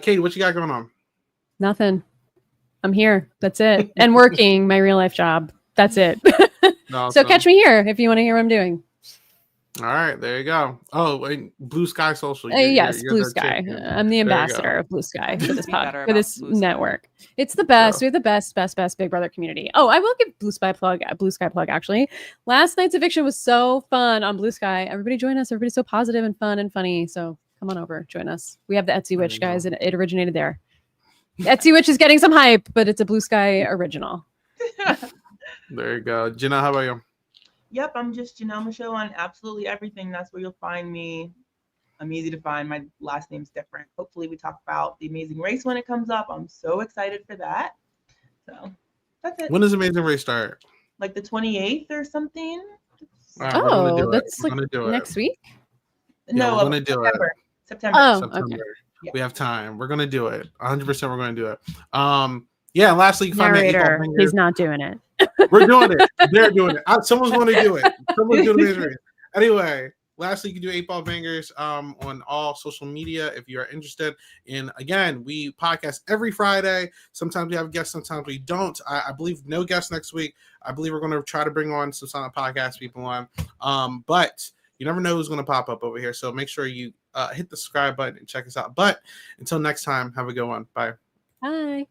Katie, what you got going on? Nothing. I'm here. That's it. And working my real life job. That's it. Awesome. So catch me here if you want to hear what I'm doing. All right, there you go. Oh, and Blue Sky Social. Yes, Blue Sky. I'm the ambassador of Blue Sky for this network. It's the best. We have the best Big Brother community. Oh, I will give Blue Sky plug actually. Last night's eviction was so fun on Blue Sky. Everybody join us. Everybody's so positive and fun and funny. So come on over, join us. We have the Etsy Witch, guys, and it originated there. Etsy Witch is getting some hype, but it's a Blue Sky original. There you go. Janelle, how about you? Yep, I'm just Janelle Michaud on absolutely everything. That's where you'll find me. I'm easy to find. My last name's different. Hopefully we talk about The Amazing Race when it comes up. I'm so excited for that. So that's it. When does Amazing Race start? Like the 28th or something. Right, that's like next week? No, we're gonna do September. Oh, September. okay. Yeah. We have time. We're gonna do it. 100%. We're gonna do it. Yeah. Lastly, you can find Narrator, he's not doing it. We're doing it. They're doing it. Someone's going to do it. Someone's doing it. Anyway, lastly, you can do 8 Ball Bangers on all social media if you are interested. And again, we podcast every Friday. Sometimes we have guests, sometimes we don't. I believe no guests next week. I believe we're going to try to bring on some silent podcast people on. But you never know who's going to pop up over here. So make sure you hit the subscribe button and check us out. But until next time, have a good one. Bye. Bye.